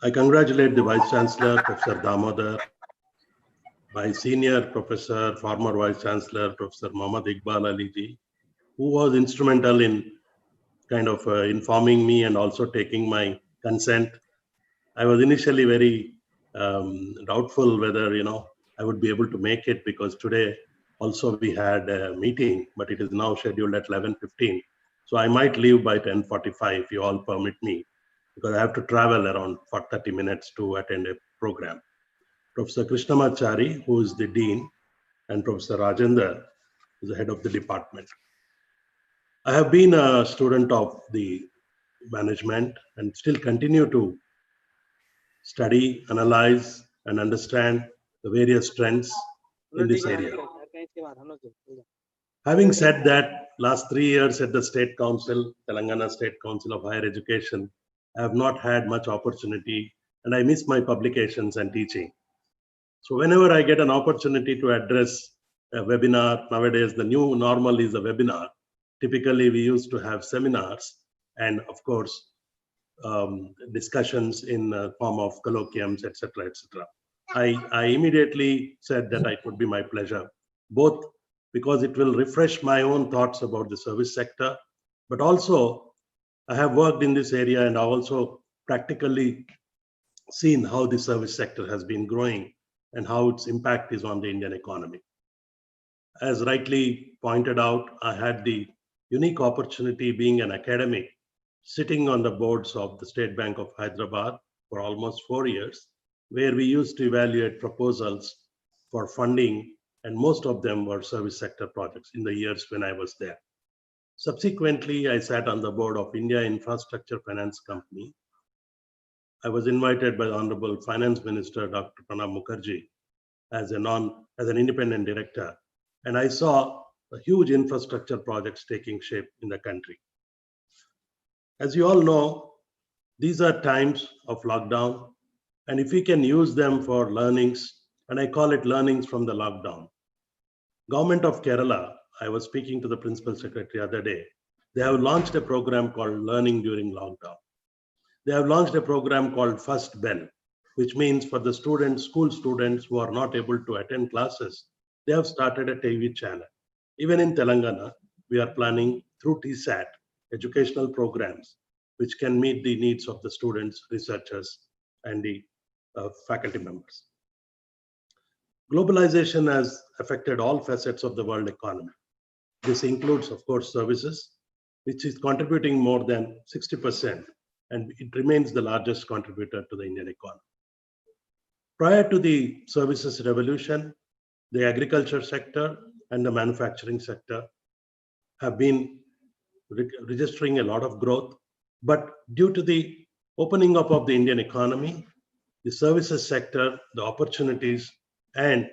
I congratulate the Vice Chancellor, Professor Damodar, my senior professor, former Vice Chancellor, Professor Muhammad Iqbal Ali ji, who was instrumental in kind of informing me and also taking my consent. I was initially very doubtful whether, I would be able to make it, because today also we had a meeting, but it is now scheduled at 11:15. So I might leave by 10:45 if you all permit me, because I have to travel around for 30 minutes to attend a program. Professor Krishnamachari, who is the Dean, and Professor Rajendra, who is the head of the department. I have been a student of the management and still continue to study, analyze, and understand the various trends in this area. Having said that, last 3 years at the State Council, Telangana State Council of Higher Education, I have not had much opportunity, and I miss my publications and teaching. So whenever I get an opportunity to address a webinar, nowadays the new normal is a webinar. Typically, we used to have seminars and, of course, discussions in the form of colloquiums, etc., etc. I immediately said that it would be my pleasure, both because it will refresh my own thoughts about the service sector, but also I have worked in this area and I also practically seen how the service sector has been growing and how its impact is on the Indian economy. As rightly pointed out, I had the unique opportunity being an academic, sitting on the boards of the State Bank of Hyderabad for almost 4 years, where we used to evaluate proposals for funding, and most of them were service sector projects in the years when I was there. Subsequently, I sat on the board of India Infrastructure Finance Company. I was invited by the Honorable Finance Minister, Dr. Pranab Mukherjee, as an independent director, and I saw a huge infrastructure projects taking shape in the country. As you all know, these are times of lockdown, and if we can use them for learnings, and I call it learnings from the lockdown. Government of Kerala, I was speaking to the Principal Secretary the other day, they have launched a program called Learning During Lockdown. They have launched a program called First Bell, which means for the students, school students who are not able to attend classes, they have started a TV channel. Even in Telangana, we are planning through TSAT, educational programs, which can meet the needs of the students, researchers, and the faculty members. Globalization has affected all facets of the world economy. This includes, of course, services, which is contributing more than 60%, and it remains the largest contributor to the Indian economy. Prior to the services revolution, the agriculture sector and the manufacturing sector have been registering a lot of growth, but due to the opening up of the Indian economy, the services sector, the opportunities, and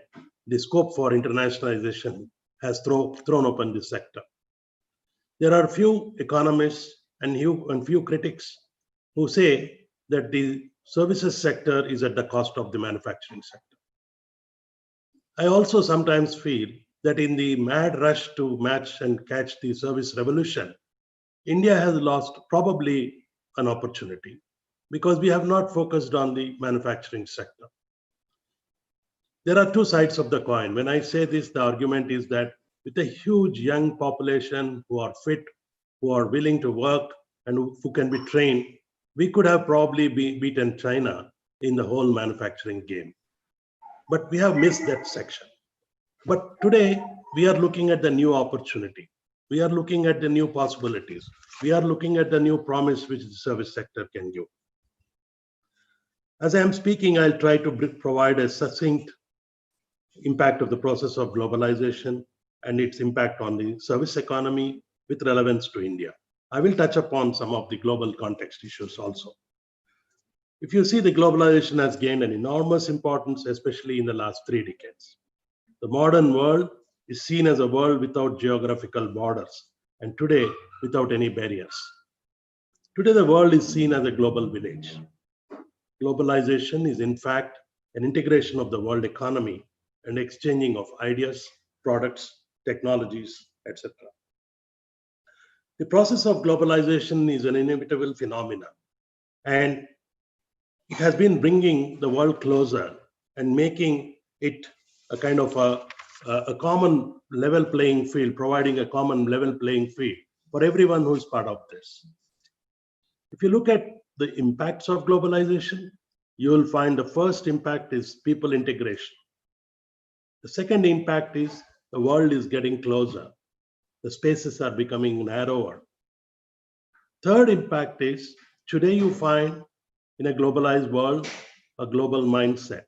the scope for internationalization has thrown open this sector. There are few economists and few critics who say that the services sector is at the cost of the manufacturing sector. I also sometimes feel that in the mad rush to match and catch the service revolution, India has lost probably an opportunity because we have not focused on the manufacturing sector. There are two sides of the coin. When I say this, the argument is that with a huge young population who are fit, who are willing to work, and who can be trained, we could have probably beaten China in the whole manufacturing game. But we have missed that section. But today, we are looking at the new opportunity. We are looking at the new possibilities. We are looking at the new promise which the service sector can give. As I am speaking, I'll try to provide a succinct impact of the process of globalization and its impact on the service economy with relevance to India. I will touch upon some of the global context issues also. If you see, the globalization has gained an enormous importance, especially in the last 3 decades. The modern world is seen as a world without geographical borders, and today without any barriers. Today, the world is seen as a global village. Globalization is in fact an integration of the world economy and exchanging of ideas, products, technologies, etc. The process of globalization is an inevitable phenomenon, and it has been bringing the world closer and making it a kind of a common level playing field, providing a common level playing field for everyone who is part of this. If you look at the impacts of globalization, you will find the first impact is people integration. The second impact is the world is getting closer. The spaces are becoming narrower. Third impact is today you find in a globalized world a global mindset,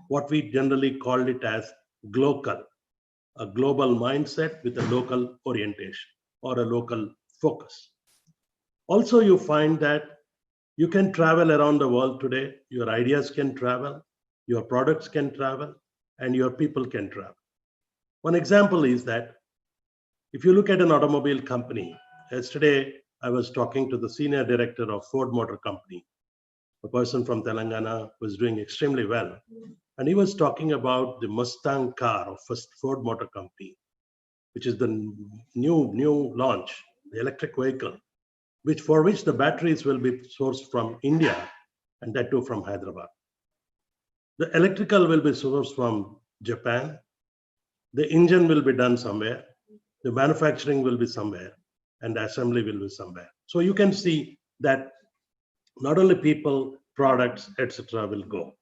what we generally called it as glocal, a global mindset with a local orientation or a local focus. Also, you find that you can travel around the world today, your ideas can travel, your products can travel, and your people can travel. One example is that if you look at an automobile company, yesterday I was talking to the senior director of Ford Motor Company, a person from Telangana who is doing extremely well. And he was talking about the Mustang car of Ford Motor Company, which is the new launch, the electric vehicle, for which the batteries will be sourced from India, and that too from Hyderabad. The electrical will be sourced from Japan. The engine will be done somewhere. The manufacturing will be somewhere, and the assembly will be somewhere. So you can see that not only people, products, etc. will go.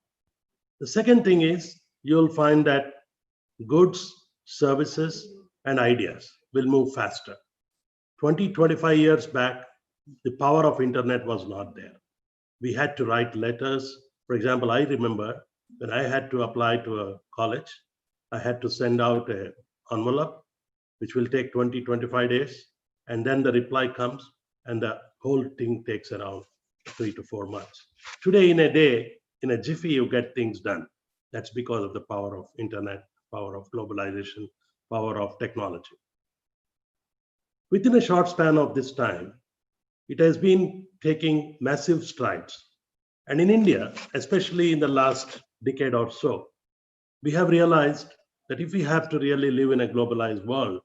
The second thing is you'll find that goods, services, and ideas will move faster. 20, 25 years back, the power of internet was not there. We had to write letters. For example, I remember when I had to apply to a college, I had to send out an envelope, which will take 20, 25 days. And then the reply comes and the whole thing takes around 3 to 4 months. Today, in a day, in a jiffy, you get things done. That's because of the power of internet, power of globalization, power of technology. Within a short span of this time, it has been taking massive strides. And in India, especially in the last decade or so, we have realized that if we have to really live in a globalized world,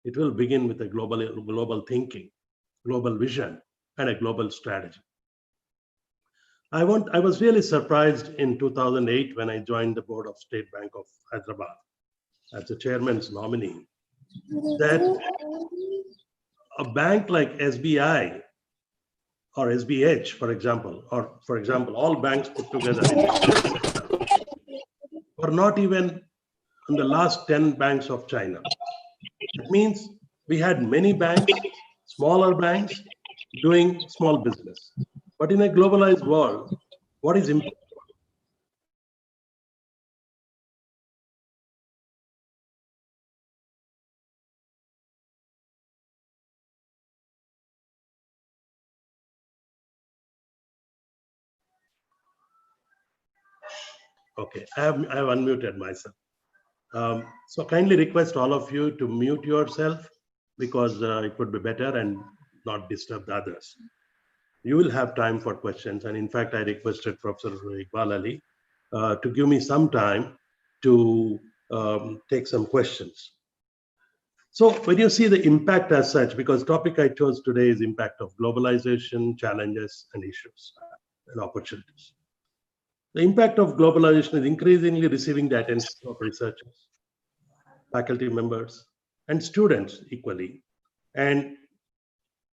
it will begin with a global thinking, global vision, and a global strategy. I was really surprised in 2008 when I joined the board of State Bank of Hyderabad as the chairman's nominee, that a bank like SBI or SBH, for example, all banks put together were not even in the last 10 banks of China. It means we had many banks, smaller banks doing small business. But in a globalized world, what is important? Okay, I have unmuted myself. So kindly request all of you to mute yourself because it would be better and not disturb the others. You will have time for questions. And in fact, I requested Professor Iqbal Ali to give me some time to take some questions. So when you see the impact as such, because topic I chose today is impact of globalization, challenges and issues and opportunities. The impact of globalization is increasingly receiving the attention of researchers, faculty members, and students equally. And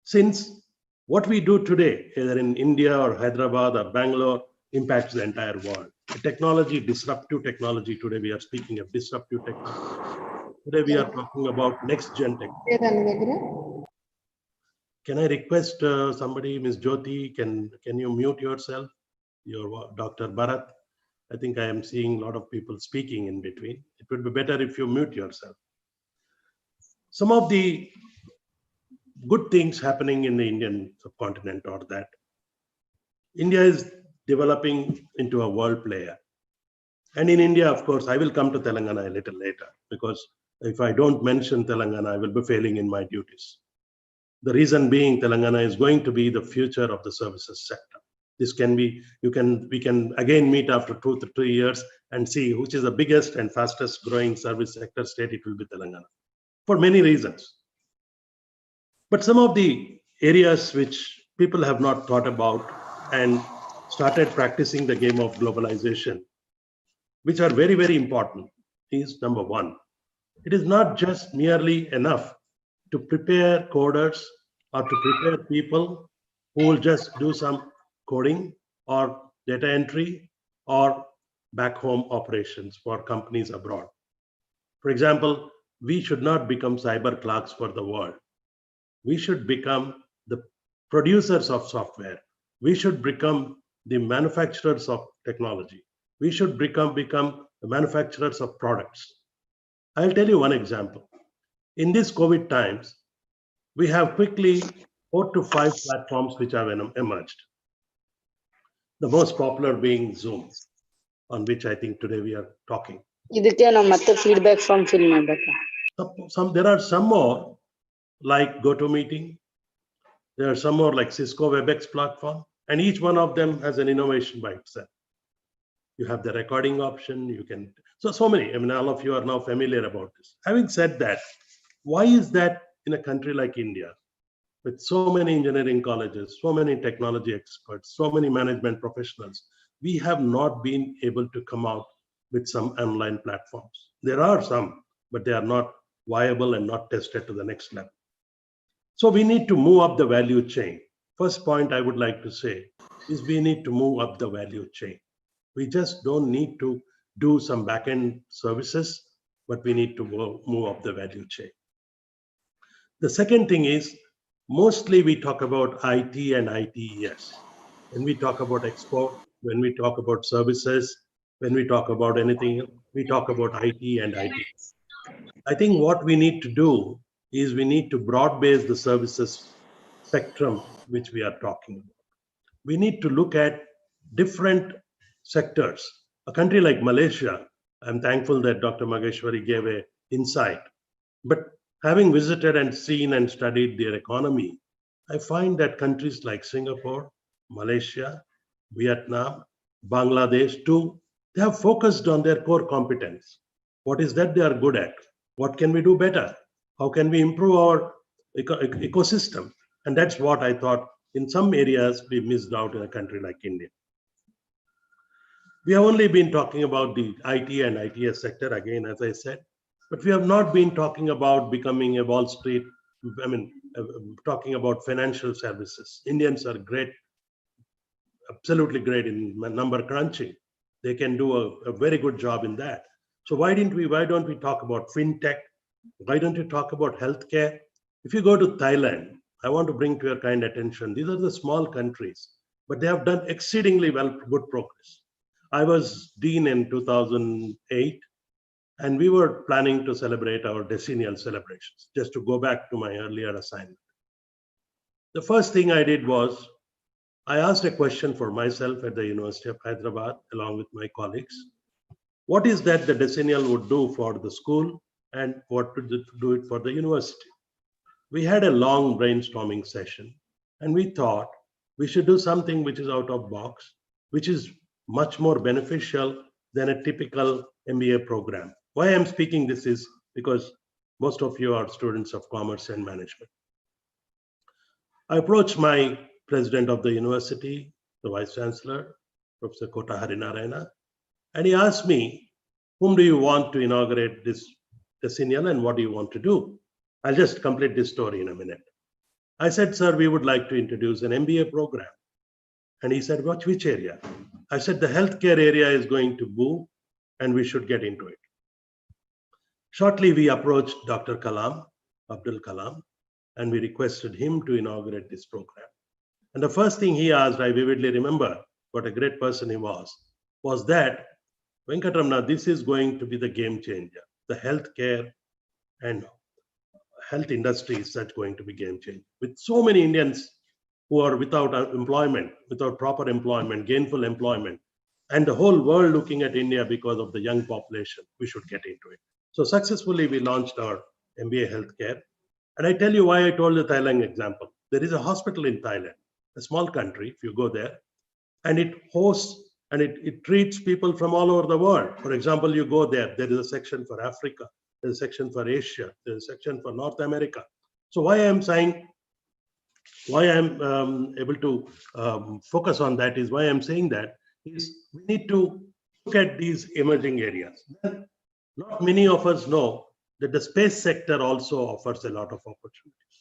since what we do today, either in India or Hyderabad or Bangalore, impacts the entire world. The technology, disruptive technology, today we are speaking of disruptive technology. Today we are talking about next gen technology. Can I request somebody, Ms. Jyoti, can you mute yourself? Your Dr. Bharat. I think I am seeing a lot of people speaking in between. It would be better if you mute yourself. Some of the good things happening in the Indian subcontinent are that India is developing into a world player. And in India, of course, I will come to Telangana a little later, because if I don't mention Telangana, I will be failing in my duties. The reason being, Telangana is going to be the future of the services sector. This can be, we can again meet after 2 to 3 years and see which is the biggest and fastest growing service sector state. It will be Telangana for many reasons. But some of the areas which people have not thought about and started practicing the game of globalization, which are very, very important, is number one, it is not just merely enough to prepare coders or to prepare people who will just do some coding or data entry or back home operations for companies abroad. For example, we should not become cyber clerks for the world. We should become the producers of software. We should become the manufacturers of technology. We should become the manufacturers of products. I'll tell you one example. In these COVID times, we have quickly 4 to 5 platforms which have emerged. The most popular being Zoom, on which I think today we are talking. Feedback from film. There are some more like GoToMeeting. There are some more like Cisco WebEx platform, and each one of them has an innovation by itself. You have the recording option. You can so many. I mean, all of you are now familiar about this. Having said that, why is that in a country like India, with so many engineering colleges, so many technology experts, so many management professionals, we have not been able to come out with some online platforms? There are some, but they are not viable and not tested to the next level. So we need to move up the value chain. First point I would like to say is we need to move up the value chain. We just don't need to do some back-end services but we need to move up the value chain. The second thing is, mostly we talk about IT and ITES. When we talk about export, when we talk about services, when we talk about anything, we talk about IT and ITES. I think what we need to do is we need to broad base the services spectrum which we are talking about. We need to look at different sectors. A country like Malaysia, I'm thankful that Dr. Mageshwari gave an insight, but having visited and seen and studied their economy, I find that countries like Singapore, Malaysia, Vietnam, Bangladesh too, they have focused on their core competence. What is that they are good at? What can we do better? How can we improve our ecosystem? And that's what I thought in some areas we missed out in a country like India. We have only been talking about the IT and ITS sector, again, as I said, but we have not been talking about becoming a Wall Street, talking about financial services. Indians are great, absolutely great in number crunching. They can do a very good job in that. So why don't we talk about fintech? Why don't you talk about healthcare? If you go to Thailand, I want to bring to your kind attention, these are the small countries, but they have done exceedingly well, good progress. I was dean in 2008, and we were planning to celebrate our decennial celebrations, just to go back to my earlier assignment. The first thing I did was, I asked a question for myself at the University of Hyderabad, along with my colleagues. What is that the decennial would do for the school, and what would it do it for the university? We had a long brainstorming session, and we thought we should do something which is out of box, which is much more beneficial than a typical MBA program. Why I'm speaking this is because most of you are students of commerce and management. I approached my president of the university, the vice chancellor, Professor Kota Harinarayana, and he asked me, whom do you want to inaugurate this decennial and what do you want to do? I'll just complete this story in a minute. I said, sir, we would like to introduce an MBA program. And he said, which area? I said, the healthcare area is going to boom and we should get into it. Shortly, we approached Dr. Kalam, Abdul Kalam, and we requested him to inaugurate this program. And the first thing he asked, I vividly remember what a great person he was that, Venkatramana, this is going to be the game changer. The healthcare and health industry is such going to be game changer. With so many Indians who are without employment, without proper employment, gainful employment, and the whole world looking at India because of the young population, we should get into it. So successfully, we launched our MBA healthcare. And I tell you why I told the Thailand example. There is a hospital in Thailand, a small country, if you go there, and it hosts and it treats people from all over the world. For example, you go there, there is a section for Africa, there's a section for Asia, there's a section for North America. So why I'm saying, why I'm able to focus on that is why I'm saying that is we need to look at these emerging areas. Not many of us know that the space sector also offers a lot of opportunities.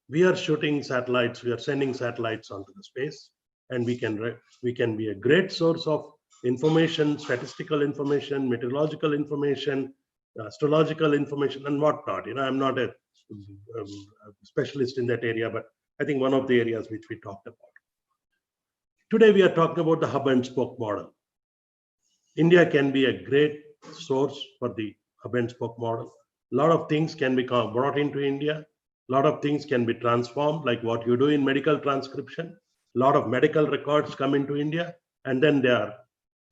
We are shooting satellites, we are sending satellites onto the space, and we can be a great source of information, statistical information, meteorological information, astrological information, and whatnot. You know, I'm not a specialist in that area, but I think one of the areas which we talked about. Today, we are talking about the hub and spoke model. India can be a great source for the hub and spoke model. A lot of things can be brought into India. A lot of things can be transformed, like what you do in medical transcription. A lot of medical records come into India, and then they are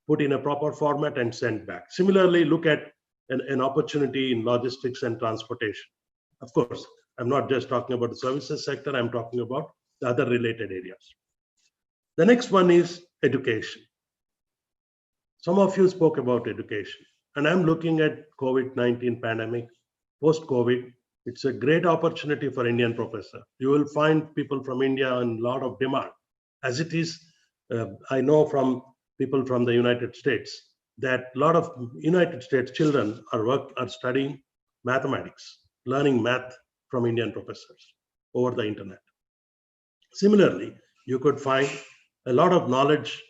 put in a proper format and sent back. Similarly, look at an opportunity in logistics and transportation. Of course, I'm not just talking about the services sector, I'm talking about the other related areas. The next one is education. Some of you spoke about education, and I'm looking at COVID-19 pandemic, post-COVID. It's a great opportunity for Indian professor. You will find people from India in a lot of demand. As it is, I know from people from the United States that a lot of United States children are studying mathematics, learning math from Indian professors over the internet. Similarly, you could find a lot of knowledge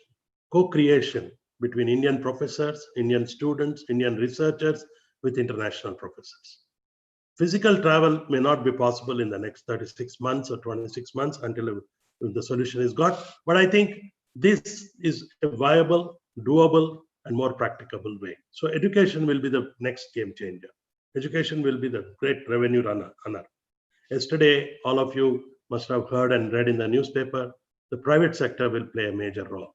co-creation between Indian professors, Indian students, Indian researchers, with international professors. Physical travel may not be possible in the next 36 months or 26 months until the solution is got. But I think this is a viable, doable, and more practicable way. So education will be the next game changer. Education will be the great revenue runner. Yesterday, all of you must have heard and read in the newspaper, the private sector will play a major role.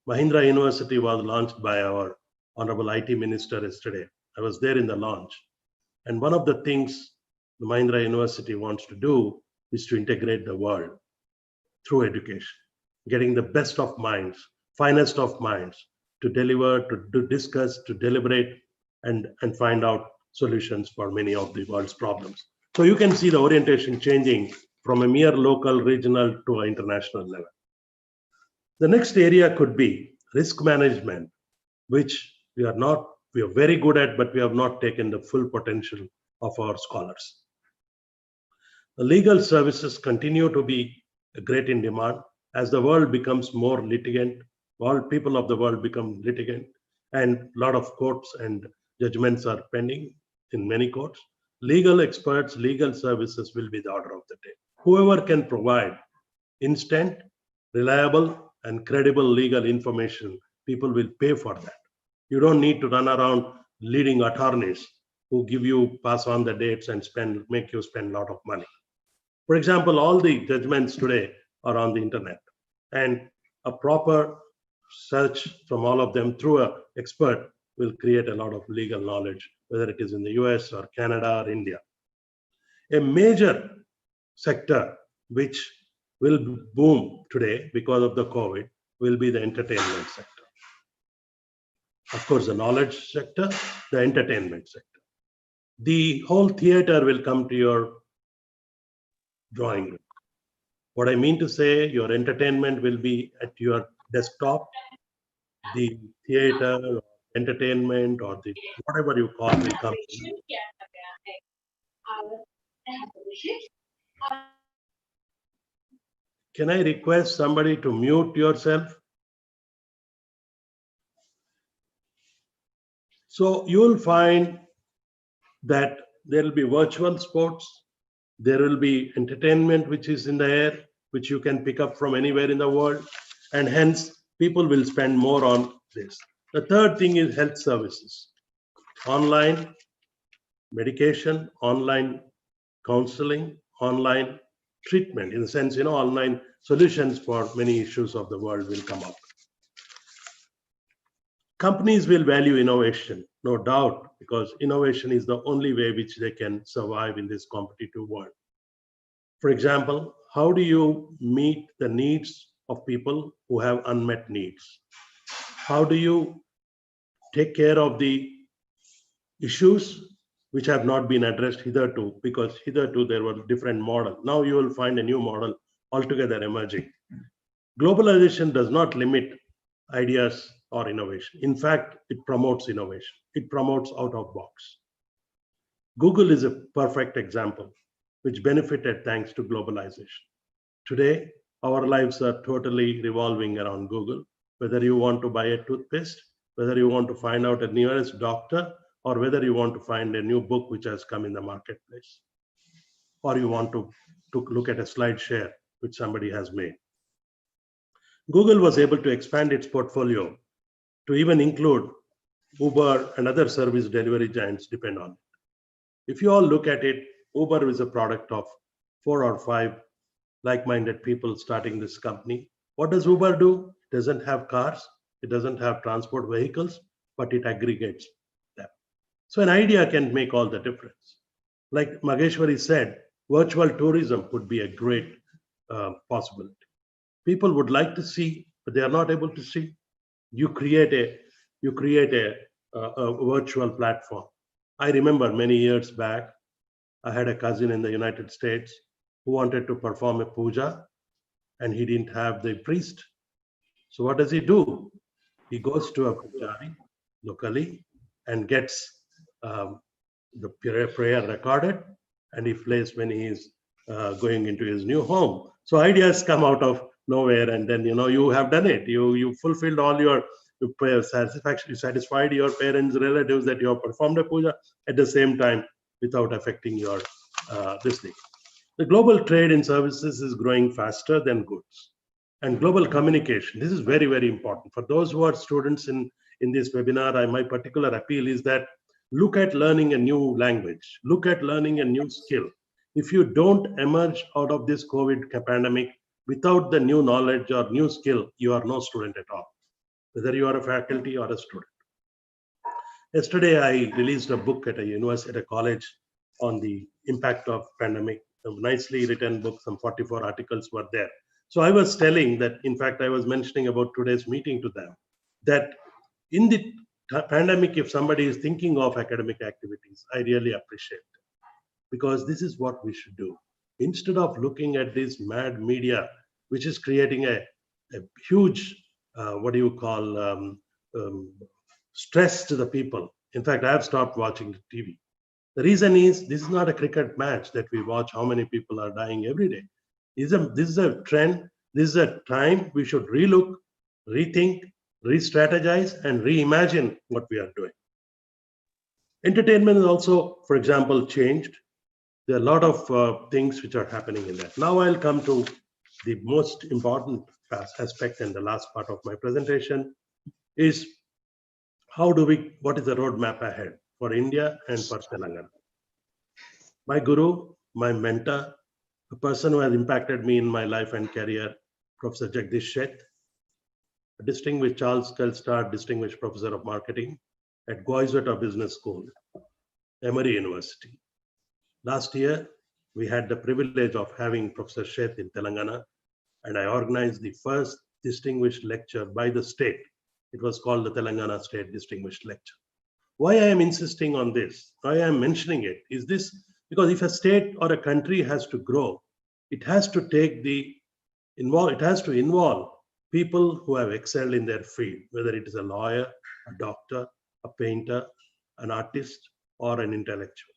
Mahindra University was launched by our Honorable IT Minister yesterday. I was there in the launch. And one of the things the Mahindra University wants to do is to integrate the world through education, getting the best of minds, finest of minds to deliver, to discuss, to deliberate, and find out solutions for many of the world's problems. So you can see the orientation changing from a mere local, regional to an international level. The next area could be risk management, which we are very good at, but we have not taken the full potential of our scholars. The legal services continue to be great in demand as the world becomes more litigant. All people of the world become litigant, and a lot of courts and judgments are pending in many courts. Legal experts, legal services will be the order of the day. Whoever can provide instant, reliable, and credible legal information, people will pay for that. You don't need to run around leading attorneys who pass on the dates and make you spend a lot of money. For example, all the judgments today are on the internet, and a proper search from all of them through an expert will create a lot of legal knowledge, whether it is in the US or Canada or India. A major sector which will boom today because of the COVID will be the entertainment sector. Of course, the knowledge sector, the entertainment sector. The whole theater will come to your drawing room. What I mean to say, your entertainment will be at your desktop. The theater, entertainment, or the whatever you call will come. Can I request somebody to mute yourself? So you will find that there will be virtual sports, there will be entertainment which is in the air, which you can pick up from anywhere in the world, and hence people will spend more on this. The third thing is health services, online medication, online counseling, online treatment. In the sense, online solutions for many issues of the world will come up. Companies will value innovation, no doubt, because innovation is the only way which they can survive in this competitive world. For example, how do you meet the needs of people who have unmet needs? How do you take care of the issues which have not been addressed hitherto? Because hitherto there were different models. Now you will find a new model altogether emerging. Globalization does not limit ideas or innovation. In fact, it promotes innovation. It promotes out of box. Google is a perfect example which benefited thanks to globalization. Today, our lives are totally revolving around Google. Whether you want to buy a toothpaste, whether you want to find out a nearest doctor, or whether you want to find a new book which has come in the marketplace, or you want to look at a slide share which somebody has made. Google was able to expand its portfolio to even include Uber and other service delivery giants depend on it. If you all look at it, Uber is a product of 4 or 5 like-minded people starting this company. What does Uber do? It doesn't have cars, it doesn't have transport vehicles, but it aggregates them. So an idea can make all the difference. Like Mageshwari said, virtual tourism could be a great possibility. People would like to see, but they are not able to see. You create a virtual platform. I remember many years back, I had a cousin in the United States who wanted to perform a puja, and he didn't have the priest. So what does he do? He goes to a pujari locally and gets the prayer recorded, and he plays when he is going into his new home. So ideas come out of nowhere, and then you have done it. You fulfilled all your you satisfied your parents, relatives that you have performed a puja at the same time without affecting your this thing. The global trade in services is growing faster than goods. And global communication, this is very, very important. For those who are students in this webinar, my particular appeal is that look at learning a new language, look at learning a new skill. If you don't emerge out of this COVID pandemic without the new knowledge or new skill, you are no student at all, whether you are a faculty or a student. Yesterday, I released a book at a university, at a college on the impact of pandemic, a nicely written book, some 44 articles were there. So I was telling that, in fact, I was mentioning about today's meeting to them, that in the pandemic, if somebody is thinking of academic activities, I really appreciate it, because this is what we should do. Instead of looking at this mad media, which is creating a huge, stress to the people. In fact, I have stopped watching TV. The reason is, this is not a cricket match that we watch how many people are dying every day. This is a trend. This is a time we should relook, rethink, re-strategize, and reimagine what we are doing. Entertainment is also, for example, changed. There are a lot of things which are happening in that. Now I'll come to the most important aspect and the last part of my presentation is what is the roadmap ahead for India and for Telangana. My guru, my mentor, a person who has impacted me in my life and career, Professor Jagdish Sheth, a distinguished Charles Kelstar Distinguished Professor of Marketing at Goisweta Business School, Emory University. Last year, we had the privilege of having Professor Sheth in Telangana, and I organized the first distinguished lecture by the state. It was called the Telangana State Distinguished Lecture. Why I am insisting on this, why I am mentioning it, is this: because if a state or a country has to grow, it has to involve people who have excelled in their field, whether it is a lawyer, a doctor, a painter, an artist, or an intellectual.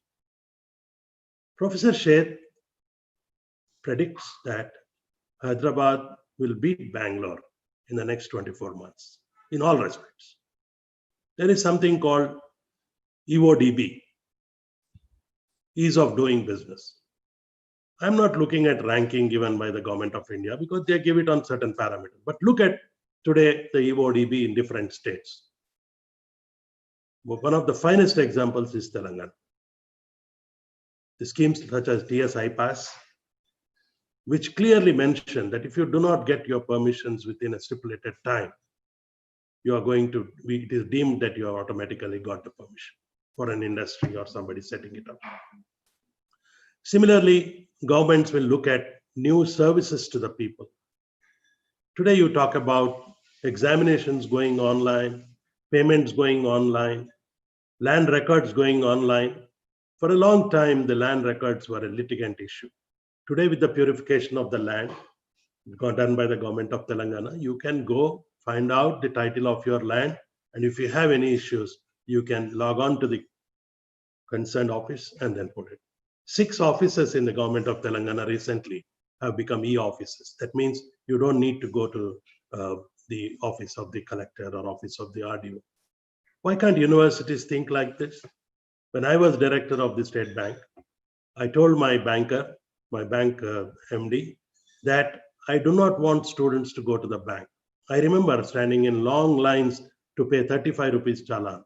Professor Sheth predicts that Hyderabad will beat Bangalore in the next 24 months, in all respects. There is something called EODB, ease of doing business. I'm not looking at ranking given by the government of India because they give it on certain parameters. But look at today the EODB in different states. One of the finest examples is Telangana. The schemes such as TS iPass, which clearly mention that if you do not get your permissions within a stipulated time, you are going to be, it is deemed that you have automatically got the permission for an industry or somebody setting it up. Similarly, governments will look at new services to the people. Today you talk about examinations going online, payments going online, land records going online. For a long time, the land records were a litigant issue. Today, with the purification of the land done by the government of Telangana, you can go find out the title of your land, and if you have any issues, you can log on to the concerned office and then put it. 6 offices in the government of Telangana recently have become e-offices. That means you don't need to go to the office of the collector or office of the RDO. Why can't universities think like this? When I was director of the State Bank, I told my banker, my bank MD, that I do not want students to go to the bank. I remember standing in long lines to pay 35 rupees challan.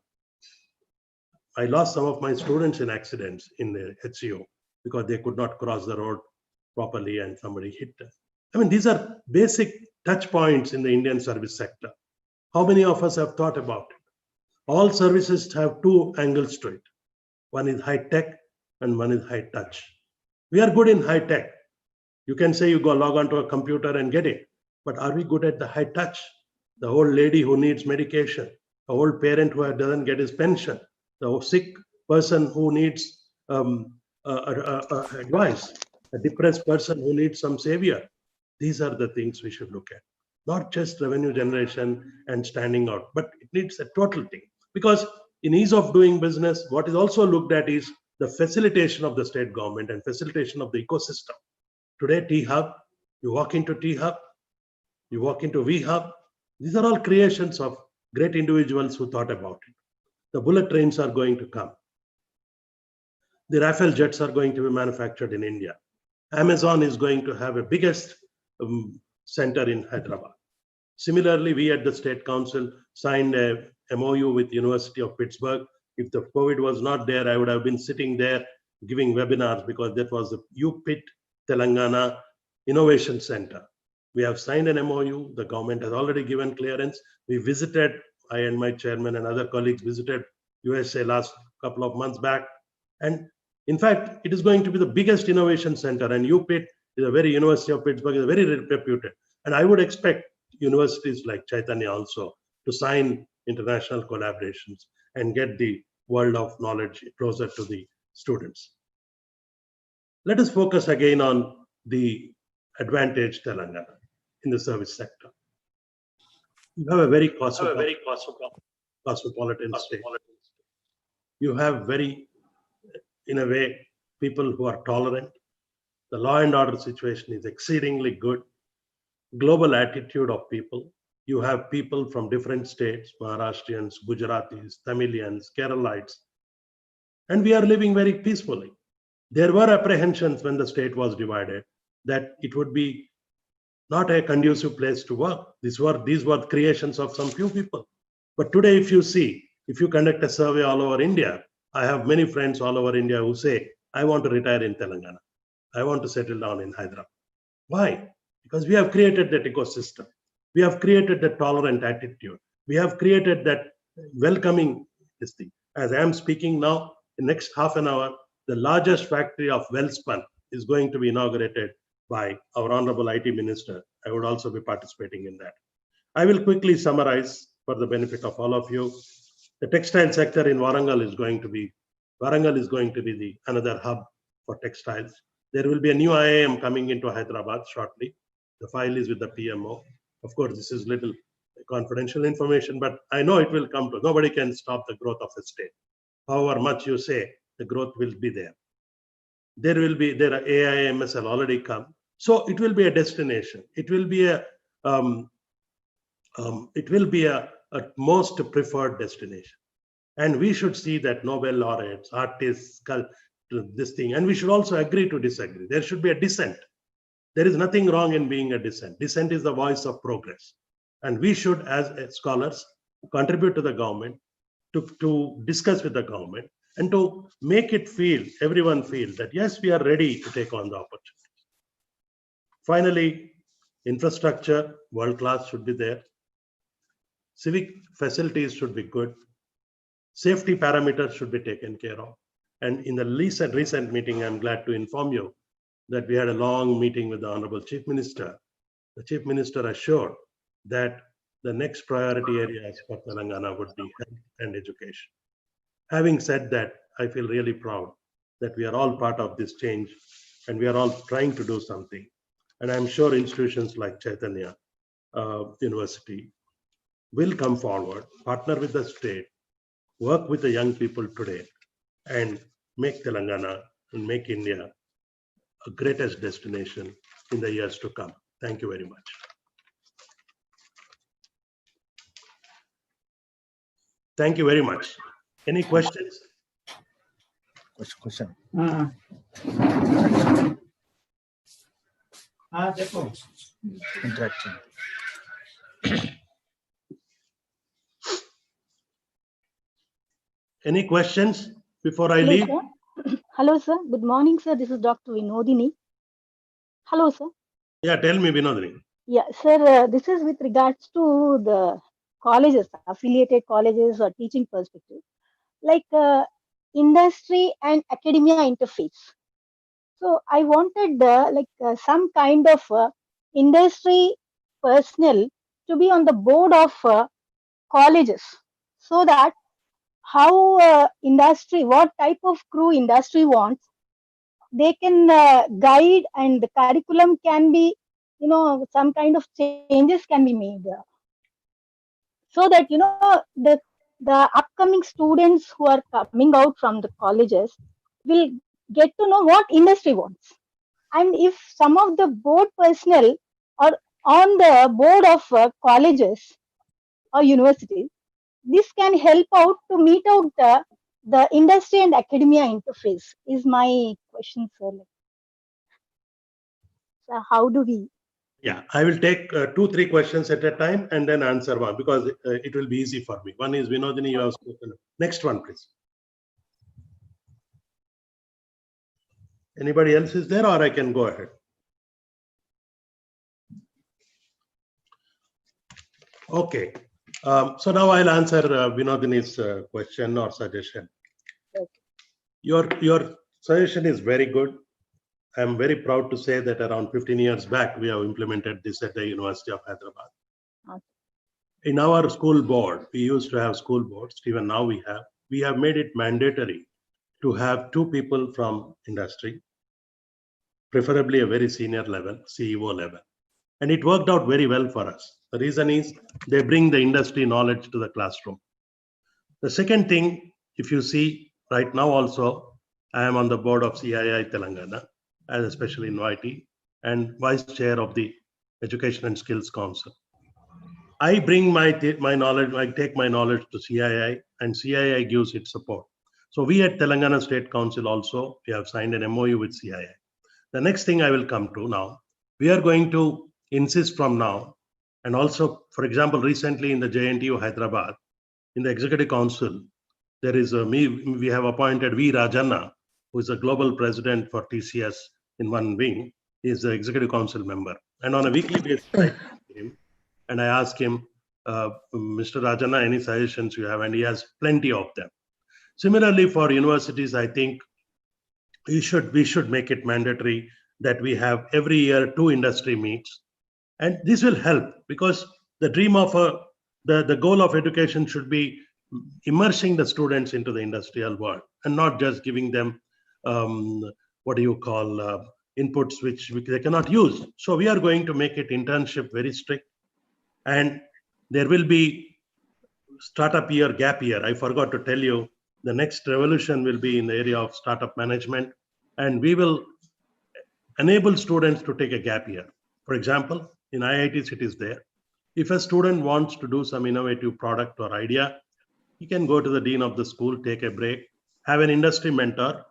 I lost some of my students in accidents in the HCO because they could not cross the road properly and somebody hit them. I mean, these are basic touch points in the Indian service sector. How many of us have thought about it? All services have 2 angles to it. One is high tech and one is high touch. We are good in high tech. You can say you go log onto a computer and get it, but are we good at the high touch? The old lady who needs medication, the old parent who doesn't get his pension, the sick person who needs advice, a depressed person who needs some savior. These are the things we should look at. Not just revenue generation and standing out, but it needs a total thing. Because in ease of doing business, what is also looked at is the facilitation of the state government and facilitation of the ecosystem. Today, T-Hub, you walk into T-Hub, you walk into V-Hub. These are all creations of great individuals who thought about it. The bullet trains are going to come. The Rafale jets are going to be manufactured in India. Amazon is going to have a biggest center in Hyderabad. Similarly, we at the State Council signed a MOU with University of Pittsburgh. If the COVID was not there, I would have been sitting there giving webinars because that was the UPIT Telangana Innovation Center. We have signed an MOU. The government has already given clearance. We visited, I and my chairman and other colleagues visited USA last couple of months back. And in fact, it is going to be the biggest innovation center, and UPIT is a very University of Pittsburgh is very reputed. And I would expect universities like Chaitanya also to sign international collaborations and get the world of knowledge closer to the students. Let us focus again on the advantage Telangana in the service sector. You have a very cosmopolitan state. You have very, in a way, people who are tolerant. The law and order situation is exceedingly good. Global attitude of people. You have people from different states, Maharashtrians, Gujaratis, Tamilians, Keralites, and we are living very peacefully. There were apprehensions when the state was divided that it would be not a conducive place to work. These were creations of some few people. But today, if you conduct a survey all over India, I have many friends all over India who say, I want to retire in Telangana. I want to settle down in Hyderabad. Why? Because we have created that ecosystem. We have created that tolerant attitude. We have created that welcoming this thing. As I am speaking now, in the next half an hour, the largest factory of Welspun is going to be inaugurated by our Honorable IT Minister. I would also be participating in that. I will quickly summarize for the benefit of all of you. The textile sector in Warangal is going to be the another hub for textiles. There will be a new IIM coming into Hyderabad shortly. The file is with the PMO. Of course, this is little confidential information, but I know it will come to. Nobody can stop the growth of a state. However much you say, the growth will be there. There are AIMS have already come. So it will be a destination. It will be a most preferred destination. And we should see that Nobel laureates, artists, this thing, and we should also agree to disagree. There should be a dissent. There is nothing wrong in being a dissent. Dissent is the voice of progress. And we should, as scholars, contribute to the government, to discuss with the government, and to make it everyone feel that, yes, we are ready to take on the opportunity. Finally, infrastructure, world class should be there. Civic facilities should be good. Safety parameters should be taken care of. And in the recent meeting, I'm glad to inform you that we had a long meeting with the Honorable Chief Minister. The Chief Minister assured that the next priority areas for Telangana would be health and education. Having said that, I feel really proud that we are all part of this change and we are all trying to do something. And I'm sure institutions like Chaitanya University will come forward, partner with the state, work with the young people today, and make Telangana and make India a greatest destination in the years to come. Thank you very much. Thank you very much. Any questions? Question. Interaction. Any questions before I leave? Sir. Hello, sir. Good morning, sir. This is Dr. Vinodini. Hello, sir. Yeah, tell me, Vinodini. Yeah, sir. This is with regards to the colleges, affiliated colleges or teaching perspective, like industry and academia interface. So I wanted some kind of industry personnel to be on the board of colleges, so that how industry, what type of crew industry wants, they can guide, and the curriculum can be, some kind of changes can be made, so that the upcoming students who are coming out from the colleges will get to know what industry wants. And if some of the board personnel are on the board of colleges or universities, this can help out to meet out the industry and academia interface is my question, sir. So how do we? Yeah, I will take 2-3 questions at a time and then answer one because it will be easy for me. One is Vinodini, you have spoken. Next one, please. Anybody else is there, or I can go ahead? Okay. So now I'll answer Vinodini's question or suggestion. Okay. Your suggestion is very good. I'm very proud to say that around 15 years back, we have implemented this at the University of Hyderabad. Okay. In our school board, we used to have school boards, even now we have made it mandatory to have 2 people from industry, preferably a very senior level, CEO level. And it worked out very well for us. The reason is they bring the industry knowledge to the classroom. The second thing, if you see right now also, I am on the board of CII Telangana as a special invitee and vice chair of the Education and Skills Council. I bring my knowledge, I take my knowledge to CII and CII gives its support. So we at Telangana State Council also, we have signed an MOU with CII. The next thing I will come to now, we are going to insist from now, and also, for example, recently in the JNTU Hyderabad, in the Executive Council, there is we have appointed V. Rajanna, who is a global president for TCS in one wing. He is the Executive Council member. And on a weekly basis, I talk to him and I ask him, Mr. Rajanna, any suggestions you have? And he has plenty of them. Similarly, for universities, I think we should make it mandatory that we have every year 2 industry meets. And this will help because the dream of the goal of education should be immersing the students into the industrial world and not just giving them inputs which they cannot use. So we are going to make it internship very strict, and there will be startup year, gap year. I forgot to tell you, the next revolution will be in the area of startup management, and we will enable students to take a gap year. For example, in IITs it is there. If a student wants to do some innovative product or idea, he can go to the dean of the school, take a break, have an industry mentor,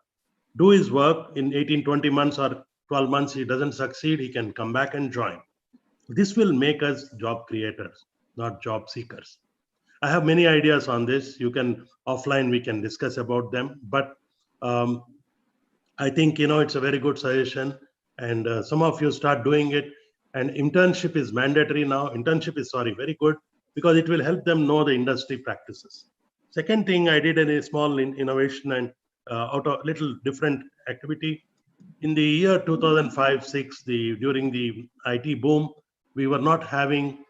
do his work in 18, 20 months or 12 months. He doesn't succeed, he can come back and join. This will make us job creators, not job seekers. I have many ideas on this. You can offline, we can discuss about them. But I think, it's a very good suggestion. And some of you start doing it. And internship is mandatory now. Internship is, very good because it will help them know the industry practices. Second thing, I did a small innovation and out of little different activity. In the year 2005-6, during the IT boom, we were not having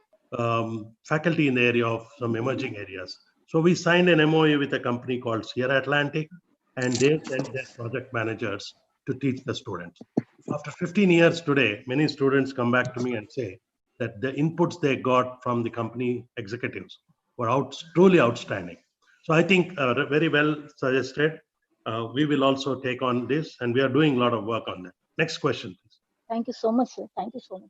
faculty in the area of some emerging areas. So we signed an MOU with a company called Sierra Atlantic, and they sent their project managers to teach the students. After 15 years today, many students come back to me and say that the inputs they got from the company executives were truly outstanding. So I think very well suggested. We will also take on this, and we are doing a lot of work on that. Next question, please. Thank you so much, sir. Thank you so much.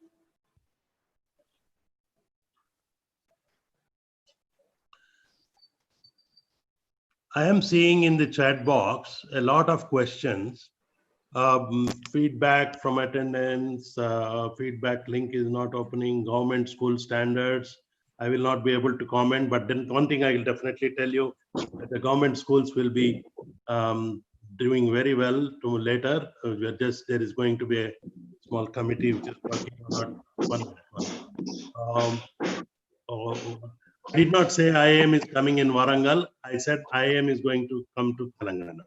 I am seeing in the chat box a lot of questions. Feedback from attendance, feedback link is not opening, government school standards. I will not be able to comment, but then one thing I will definitely tell you, that the government schools will be doing very well later. There is going to be a small committee which is working on I did not say IIM is coming in Warangal. I said IIM is going to come to Telangana.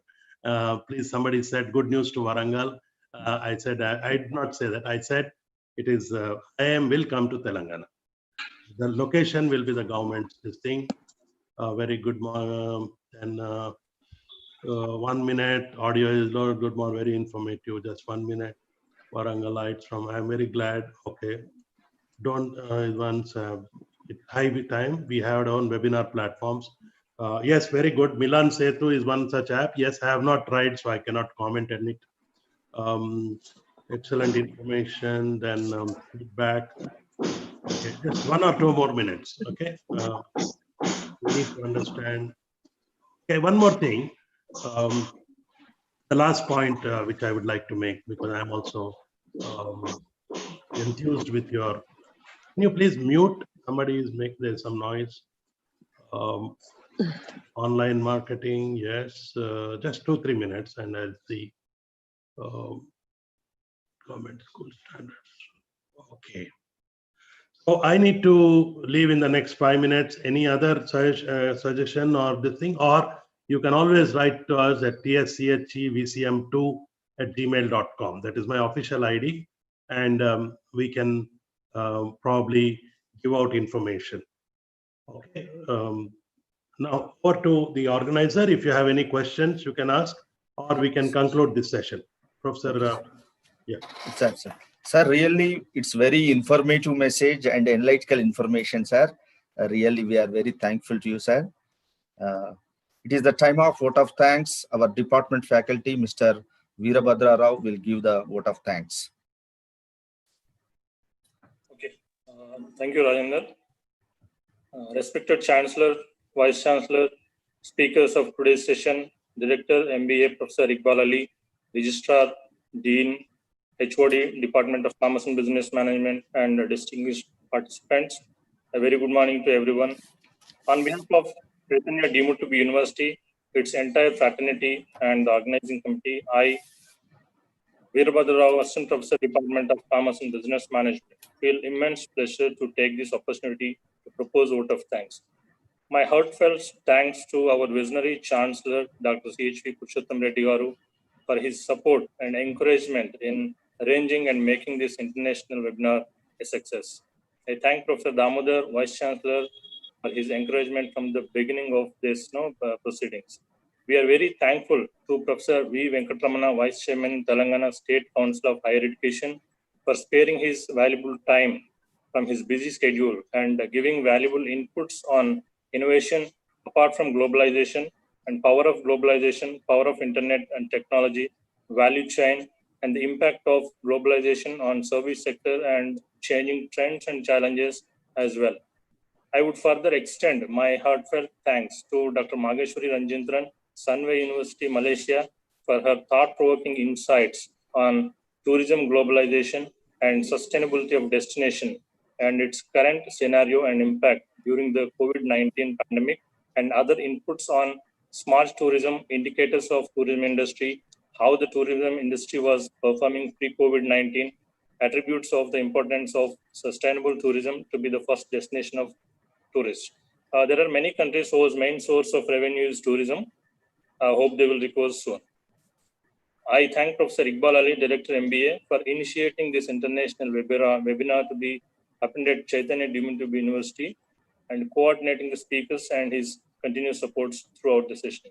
Please, somebody said good news to Warangal. I said, I did not say that. I said it is IIM will come to Telangana. The location will be the government's thing. Very good morning. And 1 minute, audio is not good, more very informative. Just 1 minute. Warangalites from, I'm very glad. Okay. Don't once high time. We have our own webinar platforms. Yes, very good. Milan Setu is one such app. Yes, I have not tried, so I cannot comment on it. Excellent information. Then feedback. Okay, just 1 or 2 more minutes. Okay. need to understand. Okay, one more thing. The last point which I would like to make, because I'm also enthused with your. Can you please mute? Somebody is making there's some noise. Online marketing, yes. Just 2-3 minutes, and I'll see. Government school standards. Okay. So I need to leave in the next 5 minutes. Any other suggestion or this thing? Or you can always write to us at tschevcm2@gmail.com. That is my official ID. And we can probably give out information. Okay. Now, over to the organizer. If you have any questions, you can ask, or we can conclude this session. Professor, yeah. Sir, really, it's very informative message and analytical information, sir. Really, we are very thankful to you, sir. It is the time of vote of thanks. Our department faculty, Mr. Veerabhadra Rao, will give the vote of thanks. Okay. Thank you, Rajendra. Respected Chancellor, Vice Chancellor, speakers of today's session, Director, MBA, Professor Iqbal Ali, Registrar, Dean, HOD, Department of Commerce and Business Management, and distinguished participants. A very good morning to everyone. On behalf of Chaitanya deemed to be University, its entire fraternity and the organizing committee, I, Veerabhadra Rao, Assistant Professor, Department of Commerce and Business Management, feel immense pleasure to take this opportunity to propose vote of thanks. My heartfelt thanks to our visionary Chancellor, Dr. CHV Purushottam Reddy Garu, for his support and encouragement in arranging and making this international webinar a success. I thank Professor Damodar, Vice Chancellor, for his encouragement from the beginning of this proceedings. We are very thankful to Professor V. Venkatramana, Vice Chairman, Telangana State Council of Higher Education, for sparing his valuable time from his busy schedule and giving valuable inputs on innovation apart from globalization and power of globalization, power of internet and technology, value chain, and the impact of globalization on service sector and changing trends and challenges as well. I would further extend my heartfelt thanks to Dr. Mageshwari Ranjendran, Sunway University, Malaysia, for her thought-provoking insights on tourism globalization and sustainability of destination and its current scenario and impact during the COVID-19 pandemic, and other inputs on smart tourism, indicators of tourism industry, how the tourism industry was performing pre-COVID-19, attributes of the importance of sustainable tourism to be the first destination of tourists. There are many countries whose main source of revenue is tourism. I hope they will recover soon. I thank Professor Iqbal Ali, Director MBA, for initiating this international webinar to be happened at Chaitanya deemed to be University and coordinating the speakers and his continuous supports throughout the session.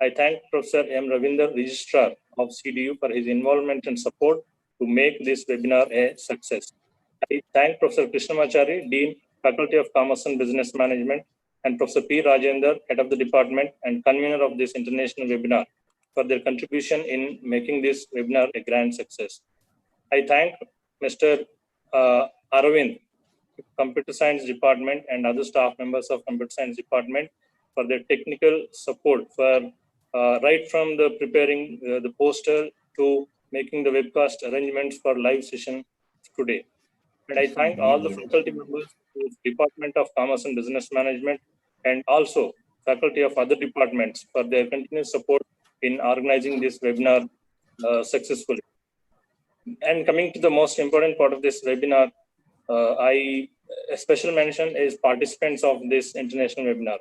I thank Professor M. Ravinder, Registrar of CDU, for his involvement and support to make this webinar a success. I thank Professor Krishnamachari, Dean, Faculty of Commerce and Business Management, and Professor P. Rajender, Head of the Department and Convener of this international webinar, for their contribution in making this webinar a grand success. I thank Mr. Aravind, Computer Science Department, and other staff members of Computer Science Department for their technical support for right from the preparing the poster to making the webcast arrangements for live session today. And I thank all the faculty members of the Department of Commerce and Business Management and also faculty of other departments for their continuous support in organizing this webinar successfully. And coming to the most important part of this webinar, a special mention is participants of this international webinar.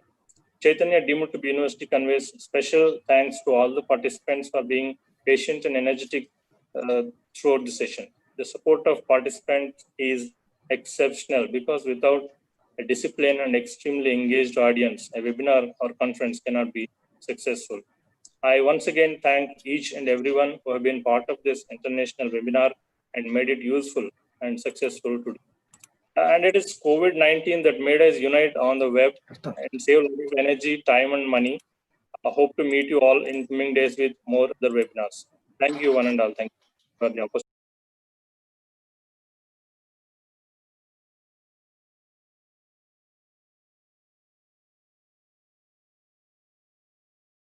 Chaitanya deemed to be University conveys special thanks to all the participants for being patient and energetic throughout the session. The support of participants is exceptional because without a disciplined and extremely engaged audience, a webinar or conference cannot be successful. I once again thank each and everyone who have been part of this international webinar and made it useful and successful today. And it is COVID-19 that made us unite on the web and save a lot of energy, time, and money. I hope to meet you all in coming days with more other webinars. Thank you, one and all. Thank you for the opportunity.